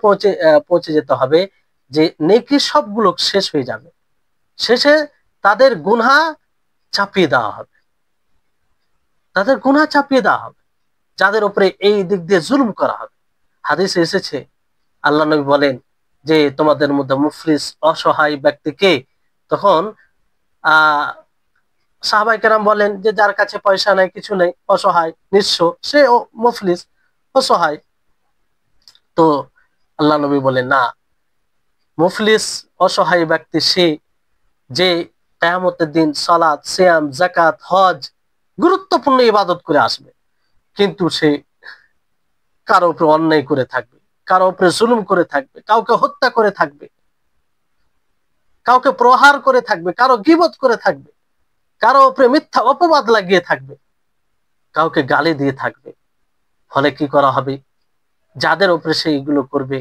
পৌঁছে যেতে হবে যে নেকি সবগুলো শেষ হয়ে যাবে, শেষে তাদের গুনাহ চাপিয়ে দেওয়া হবে, তাদের গুনাহ চাপিয়ে দেওয়া হবে, যাদের উপরে এই দিক দিয়ে জুলুম করা হবে। হাদিসে এসেছে, আল্লাহ নবী বলেন যে তোমাদের মধ্যে মুফলিস অসহায় ব্যক্তি কে? তখন সাহাবায়ে কেরাম বলেন যে যার কাছে পয়সা নাই, কিছু নেই, অসহায় নিঃস্ব, সে মুফলিস, অসহায়। তো আল্লাহ নবী বলেন না, মুফলিস অসহায় ব্যক্তি সে যে কিয়ামতের দিন সালাত, সিয়াম, যাকাত, হজ গুরুত্বপূর্ণ ইবাদত করে আসবে, কিন্তু সে কারো উপরে অন্যায় করে থাকবে, কারো উপরে জুলুম করে থাকবে, কাউকে হত্যা করে থাকবে, কাউকে প্রহার করে থাকবে, কারো গীবত করে থাকবে, কারো উপরে মিথ্যা অপবাদ লাগিয়ে থাকবে, কাউকে গালি দিয়ে থাকবে। ফলে কি করা হবে? যাদের উপরে সে এগুলো করবে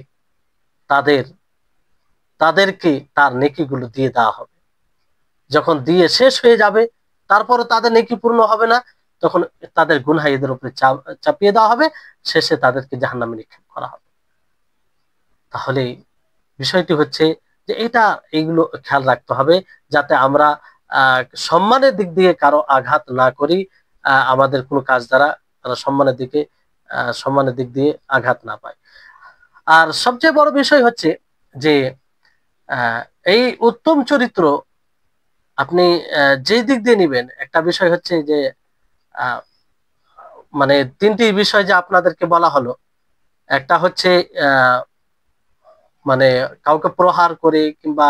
তাদেরকে তার নেকিগুলো দিয়ে দেওয়া হবে। যখন দিয়ে শেষ হয়ে যাবে, তারপরে তাদের নেকি পূর্ণ হবে না, তখন তাদের গুনাহ এদের উপরে চাপিয়ে দেওয়া হবে, শেষে তাদেরকে জাহান্নামে নিক্ষেপ করা হবে। তাহলে বিষয়টি হচ্ছে যে এইগুলো খেয়াল রাখতে হবে যাতে আমরা সম্মানের দিক দিয়ে কারো আঘাত না করি, আমাদের কোনো কাজ দ্বারা তারা সম্মানের দিক দিয়ে আঘাত না পায়। আর সবচেয়ে বড় বিষয় হচ্ছে যে এই উত্তম চরিত্র আপনি যে দিক দিয়ে নিবেন, একটা বিষয় হচ্ছে যে মানে তিনটি বিষয় যে আপনাদেরকে বলা হলো, একটা হচ্ছে মানে কাউকে প্রহার করে কিংবা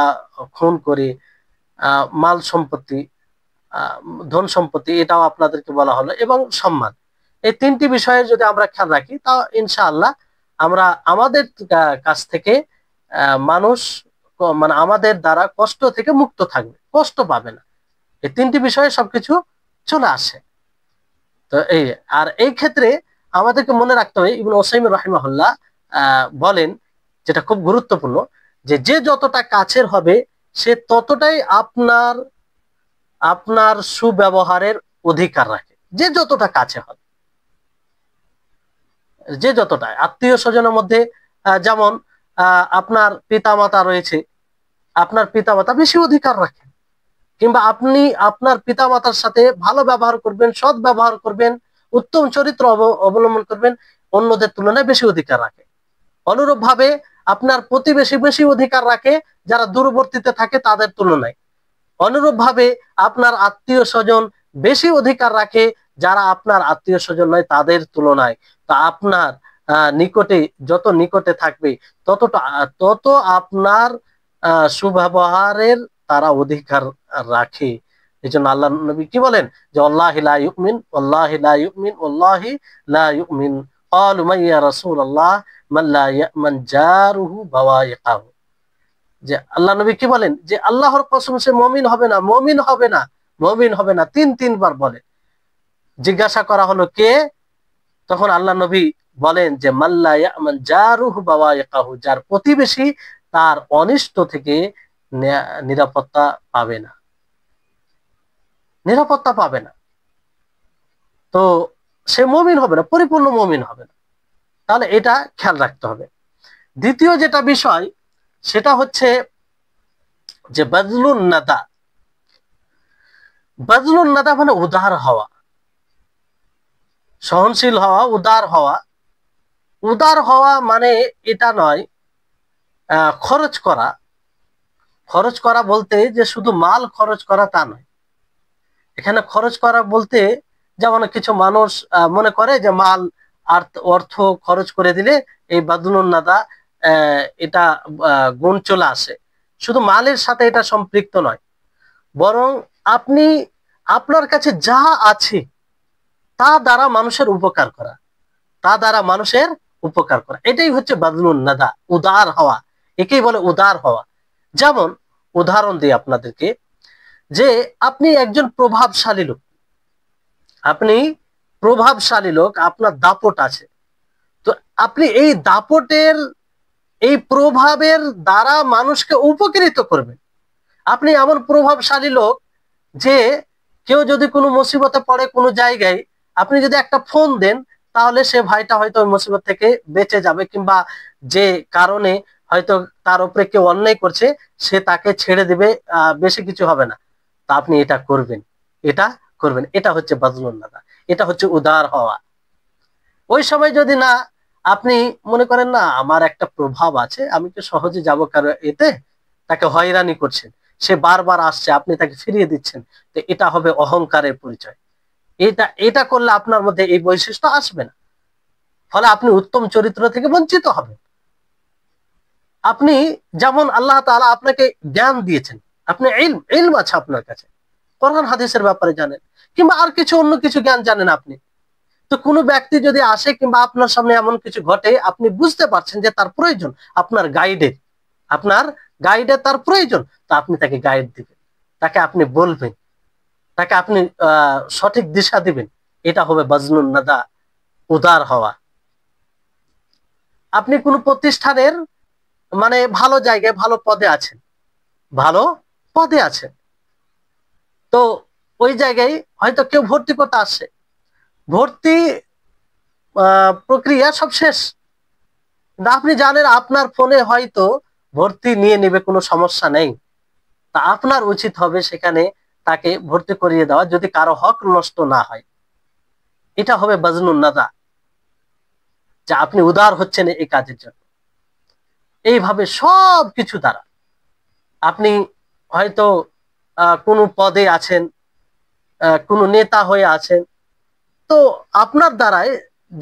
খুন করে মাল সম্পত্তি, ধন সম্পত্তি, এটাও আপনাদেরকে বলা হলো, এবং সম্মান। এই তিনটি বিষয়ে যদি আমরা খেয়াল রাখি, তা ইনশাআল্লাহ আমরা আমাদের কাছ থেকে মানুষ মানে আমাদের দ্বারা কষ্ট থেকে মুক্ত থাকবে, কষ্ট পাবে না। এই তিনটি বিষয়ে সবকিছু চলে আসে। তো এই ক্ষেত্রে আমাদেরকে মনে রাখতে হবে, ইবনে উসাইমিন রাহিমাহুল্লাহ বলেন, যেটা খুব গুরুত্বপূর্ণ, যে যতটা কাছের হবে সে ততটাই আপনার সুব্যবহারের অধিকার রাখে। যে যতটা কাছে হবে, যে যতটা আত্মীয় স্বজনের মধ্যে, যেমন আপনার পিতামাতা রয়েছে, আপনার পিতামাতা বেশি অধিকার রাখে, কিংবা আপনি আপনার পিতামাতার সাথে ভালো ব্যবহার করবেন, সৎ ব্যবহার করবেন, উত্তম চরিত্র অবলম্বন করবেন, অন্যদের তুলনায় বেশি অধিকার রাখে। অনুরূপ ভাবে আপনার প্রতিবেশী বেশি অধিকার রাখে যারা দূরবর্তীতে থাকে তাদের তুলনায়। অনুরূপ ভাবে আপনার আত্মীয় স্বজন বেশি অধিকার রাখে যারা আপনার আত্মীয় স্বজন নয় তাদের তুলনায়। তা আপনার নিকটে যত নিকটে থাকবে তত আপনার সুব্যবহারের তারা অধিকার রাখে। এই জন্য আল্লাহ নবী কি বলেন, যে আল্লাহি লা ইউমিন, আল্লাহি লা ইউমিন, আল্লাহি লা ইউমিন, ক্বালু মান ইয়া রাসূলুল্লাহ মান লা ইয়ামান জারুহু বাওয়াইকাহু। যে আল্লাহ নবী কি বলেন, যে আল্লাহর কসম সে মুমিন হবে না, মুমিন হবে না, মুমিন হবে না, তিনবার বলে। জিজ্ঞাসা করা হলো কে? তখন আল্লাহ নবী বলেন যে মাল্লা ইয়ামান জারুহু বাওয়াইকাহু, যার প্রতিবেশী তার অনিষ্ট থেকে নিরাপত্তা পাবে না, নিরাপত্তা পাবে না, তো সে মুমিন হবে না, পরিপূর্ণ মুমিন হবে না। তাহলে এটা খেয়াল রাখতে হবে। দ্বিতীয় যেটা বিষয় সেটা হচ্ছে যে বাজলুন নাদা। বাজলুন নাদা মানে উদার হওয়া, সহনশীল হওয়া, উদার হওয়া। উদার হওয়া মানে এটা নয় খরচ করা। খরচ করা বলতে যে শুধু মাল খরচ করা তা নয়। এখানে খরচ করা বলতে যেমন কিছু মানুষ মনে করে যে মাল আর অর্থ খরচ করে দিলে এই বাদলুন নাদা এটা গুণ চলে আসে। শুধু মালের সাথে এটা সম্পৃক্ত নয়, বরং আপনি আপনার কাছে যা আছে তা দ্বারা মানুষের উপকার করা, তা দ্বারা মানুষের উপকার করা, এটাই হচ্ছে বাদলুন নাদা, উদার হওয়া। একেই বলে উদার হওয়া। যেমন উদাহরণ দিই আপনাদেরকে, যে আপনি একজন প্রভাবশালী লোক, আপনি প্রভাবশালী লোক, আপনার দাপট আছে, তো আপনি এই দাপটের এই প্রভাবের দ্বারা মানুষকে উপকৃত করবেন। আপনি এমন প্রভাবশালী লোক যে কেউ যদি কোনো মুসিবতে পড়ে কোনো জায়গায়, আপনি যদি একটা ফোন দেন তাহলে সে ভাইটা হয়তো ওই মুসিবত থেকে বেঁচে যাবে, কিংবা যে কারণে হয়তো তার উপরে কেউ অন্যায় করছে সে তাকে ছেড়ে দেবে, বেশি কিছু হবে না। তা আপনি এটা করবেন, এটা করবেন, এটা হচ্ছে বাজলুন নাদা, এটা হচ্ছে উদার হওয়া। ওই সময় যদি না আপনি মনে করেন না আমার একটা প্রভাব আছে, আমি তো সহজে যাবো, কারণ এতে তাকে হয়রানি করছেন, সে বারবার আসছে, আপনি তাকে ফিরিয়ে দিচ্ছেন, তো এটা হবে অহংকারের পরিচয়। এটা এটা করলে আপনার মধ্যে এই বৈশিষ্ট্য আসবে না, ফলে আপনি উত্তম চরিত্র থেকে বঞ্চিত হবেন। আপনি যেমন আল্লাহ তাআলা আপনাকে জ্ঞান দিয়েছেন, আপনি ইলম আছে আপনার কাছে, কোরআন হাদিসের ব্যাপারে জানেন, কিংবা আর কিছু অন্য কিছু জ্ঞান জানেন আপনি, তো কোনো ব্যক্তি যদি আসে কিংবা আপনার সামনে এমন কিছু ঘটে, আপনি বুঝতে পারছেন যে তার প্রয়োজন আপনার গাইডের, আপনার গাইডের তার প্রয়োজন, তো আপনি তাকে গাইড দিবেন, তাকে আপনি বলবেন, তাকে আপনি সঠিক দিশা দিবেন। এটা হবে বাজলুন নাদা, উদার হওয়া। আপনি কোনো প্রতিষ্ঠানের মানে ভালো জায়গায় ভালো পদে আছেন, ভালো পদে আছেন, তো ওই জায়গায় হয়তো কেউ ভর্তি করতে আসছে, ভর্তি প্রক্রিয়া সব শেষ, আপনি জানেন আপনার ফোনে হয়তো ভর্তি নিয়ে নেবে, কোনো সমস্যা নেই, তা আপনার উচিত হবে সেখানে তাকে ভর্তি করিয়ে দেওয়া, যদি কারো হক নষ্ট না হয়। এটা হবে বাজলুন নাদা, যে আপনি উদার হচ্ছেন এই কাজের জন্য। এইভাবে সব কিছু দ্বারা আপনি হয়তো কোনো পদে আছেন, কোনো নেতা হয়ে আছেন, তো আপনার দ্বারাই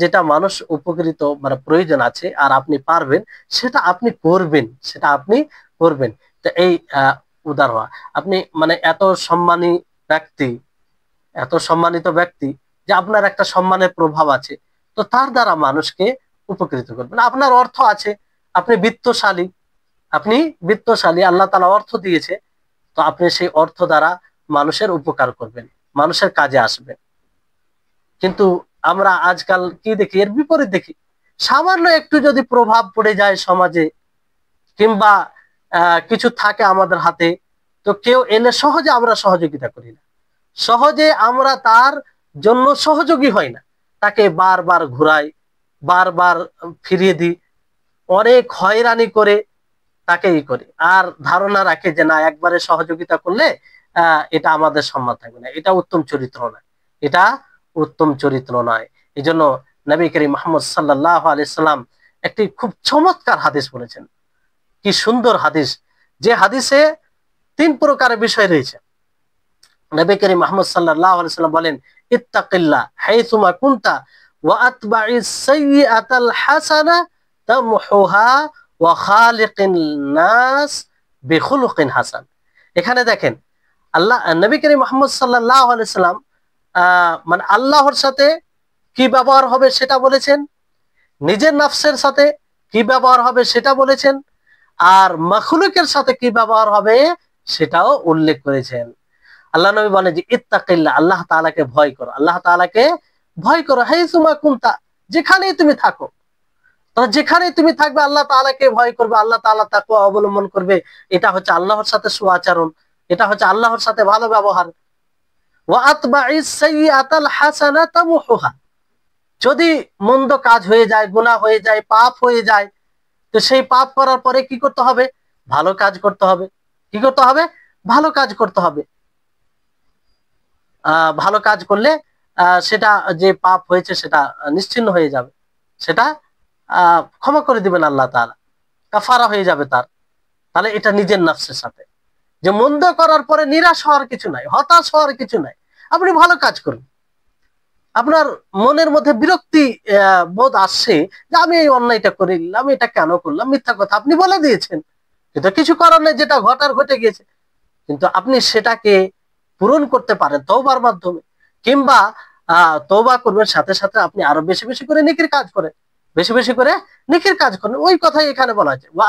যেটা মানুষ উপকৃত মানে প্রয়োজন আছে আর আপনি পারবেন, সেটা আপনি করবেন, সেটা আপনি করবেন। তো এই উদার হওয়া। আপনি মানে এত সম্মানী ব্যক্তি, এত সম্মানিত ব্যক্তি যে আপনার একটা সম্মানের প্রভাব আছে, তো তার দ্বারা মানুষকে উপকৃত করবেন। আপনার অর্থ আছে, আপনি বিত্তশালী, আপনি বিত্তশালী, আল্লাহ তাআলা অর্থ দিয়েছে, তো আপনি সেই অর্থ দ্বারা মানুষের উপকার করবেন, মানুষের কাজে আসবেন। কিন্তু আমরা আজকাল কি দেখি, এর বিপরীত দেখি। সামান্য একটু যদি প্রভাব পড়ে যায় সমাজে, কিংবা কিছু থাকে আমাদের হাতে, তো কেউ এলে সহজে আমরা সহযোগিতা করি না, সহজে আমরা তার জন্য সহযোগী হই না, তাকে বারবার ঘুরাই, বারবার ফিরিয়ে দিই, অনেক হয়রানি করে তাকে ই করি, আর ধারণা রাখে যে না একবারে সহযোগিতা করলে এটা আমাদের সম্মান থাকবে না, এটা উত্তম চরিত্র নয়, এটা উত্তম চরিত্র নয়। এই জন্য নবী করিম মুহাম্মদ সাল্লাল্লাহু আলাইহি সাল্লাম একটি খুব চমৎকার হাদিস বলেছেন। কি সুন্দর হাদিস, যে হাদিসে 3 প্রকারের বিষয় রয়েছে। নবী করিম মুহাম্মদ সাল্লাল্লাহু আলাইহি সাল্লাম বলেন, ইত্তাকিল্লাহ হাইসুমা কুনতা ওয়া আতবাইস সাইয়্যাতাল হাসানা তামহুহা ওয়া খালিকিন নাস বিখুলুকিন হাসান। এখানে দেখেন আল্লাহ, নবী করিম মুহাম্মদ সাল্লাল্লাহু আলাইহি সাল্লাম মানে আল্লাহর সাথে কি ব্যবহার হবে সেটা বলেছেন, নিজের নফসের সাথে কি ব্যবহার হবে সেটা বলেছেন, আর মাখলুকের সাথে কি ব্যবহার হবে সেটাও উল্লেখ করেছেন। আল্লাহ নবী বলেন যে ইত্তাকিল্লাহ, আল্লাহ তাআলাকে ভয় করো, আল্লাহ তাআলাকে ভয় করো, হাইসুমা কুনতা, যেখানেই তুমি থাকো, যেখানেই তুমি থাকবে আল্লাহ তাআলাকে ভয় করবে, আল্লাহ তাআলা তাকওয়া অবলম্বন করবে, এটা হচ্ছে আল্লাহর সাথে সুআচরণ, এটা হচ্ছে আল্লাহর সাথে ভালো ব্যবহার। ওয়া আতবাইস সাইয়্যাতাল হাসানাতা তামহুহা, যদি মন্দ কাজ হয়ে যায়, গুনাহ হয়ে যায়, পাপ হয়ে যায়, তো সেই পাপ করার পরে কি করতে হবে? ভালো কাজ করতে হবে। কি করতে হবে? ভালো কাজ করতে হবে। ভালো কাজ করলে সেটা, যে পাপ হয়েছে সেটা নিশ্চিহ্ন হয়ে যাবে, সেটা ক্ষমা করে দিবেন আল্লাহ তাআলা, কাফারা হয়ে যাবে তার। তাহলে এটা নিজের নফসের সাথে, যে মন্দ করার পরে নিরাশ হওয়ার কিছু নাই, হতাশ হওয়ার কিছু নাই। আপনি ভালো কাজ করুন, আপনার মনের মধ্যে বিরক্তি বোধ আসছে যে আমি এই অন্যায়টা করিলাম, এটা কেন করলাম, মিথ্যা কথা আপনি বলে দিয়েছেন, কিন্তু কিছু করার নেই, যেটা ঘটার ঘটে গিয়েছে। কিন্তু আপনি সেটাকে পূরণ করতে পারেন তওবার মাধ্যমে, কিংবা তওবা করবেন, সাথে সাথে আপনি আরো বেশি বেশি করে নেকির কাজ করেন, বেশি বেশি করে নেকির কাজ করেন। ওই কথাই এখানে বলা হয়েছে, ওয়া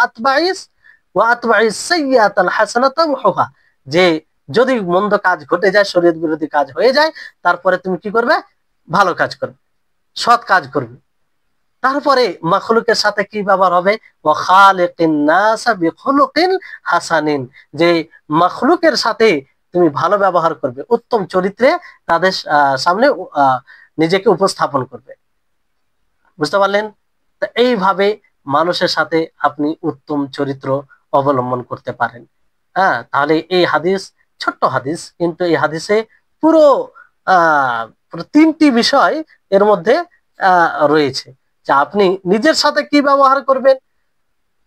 আতবাইস সাইয়্যাতাল হাসানাতা তামহুহা, যে যদি মন্দ কাজ ঘটে যায়, শরীয়ত বিরোধী কাজ হয়ে যায়, তারপরে তুমি কি করবে? ভালো কাজ করবে, সৎ কাজ করবে। তারপরে মাখলুকের সাথে কি ব্যবহার হবে? ওয়া খালিকিন নাসা বিখুলুকিন হাসানিন, যে মাখলুকের সাথে তুমি ভালো ব্যবহার করবে, উত্তম চরিত্রে তাদের সামনে নিজেকে উপস্থাপন করবে। বুঝতে পারলেন? তো এইভাবে মানুষের সাথে আপনি উত্তম চরিত্র অবলম্বন করতে পারেন। হ্যাঁ, তাহলে এই হাদিস, ছোট্ট হাদিস, কিন্তু এই হাদিসে পুরো পুরো 3টি বিষয় এর মধ্যে রয়েছে, যে আপনি নিজের সাথে কি ব্যবহার করবেন,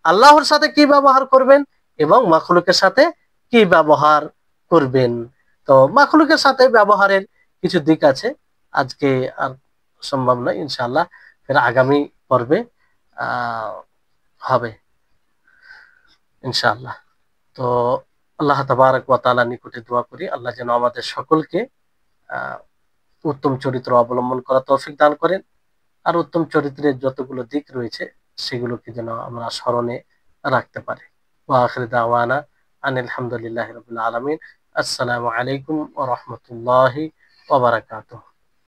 আল্লাহর সাথে কি ব্যবহার করবেন, এবং মাখলুকের সাথে কি ব্যবহার করবেন। তো মাখলুকের সাথে ব্যবহারের কিছু দিক আছে, আজকে আর সম্ভব নয়, ইনশাআল্লাহ ফের আগামী পর্বে আহ হবে ইনশাআল্লাহ। তো আল্লাহ তাবারক ওয়া তাআলা নিকটে দোয়া করি, আল্লাহ যেন আমাদের সকলকে আহ উত্তম চরিত্র অবলম্বন করা তৌফিক দান করেন, আর উত্তম চরিত্রের যতগুলো দিক রয়েছে সেগুলোকে যেন আমরা স্মরণে রাখতে পারি। ওয়া আখিরু দাওয়ানা আনিল হামদুলিল্লাহি রাব্বিল আলামিন। আসসালামু আলাইকুম ওয়া রাহমাতুল্লাহি ওয়া বারাকাতুহু।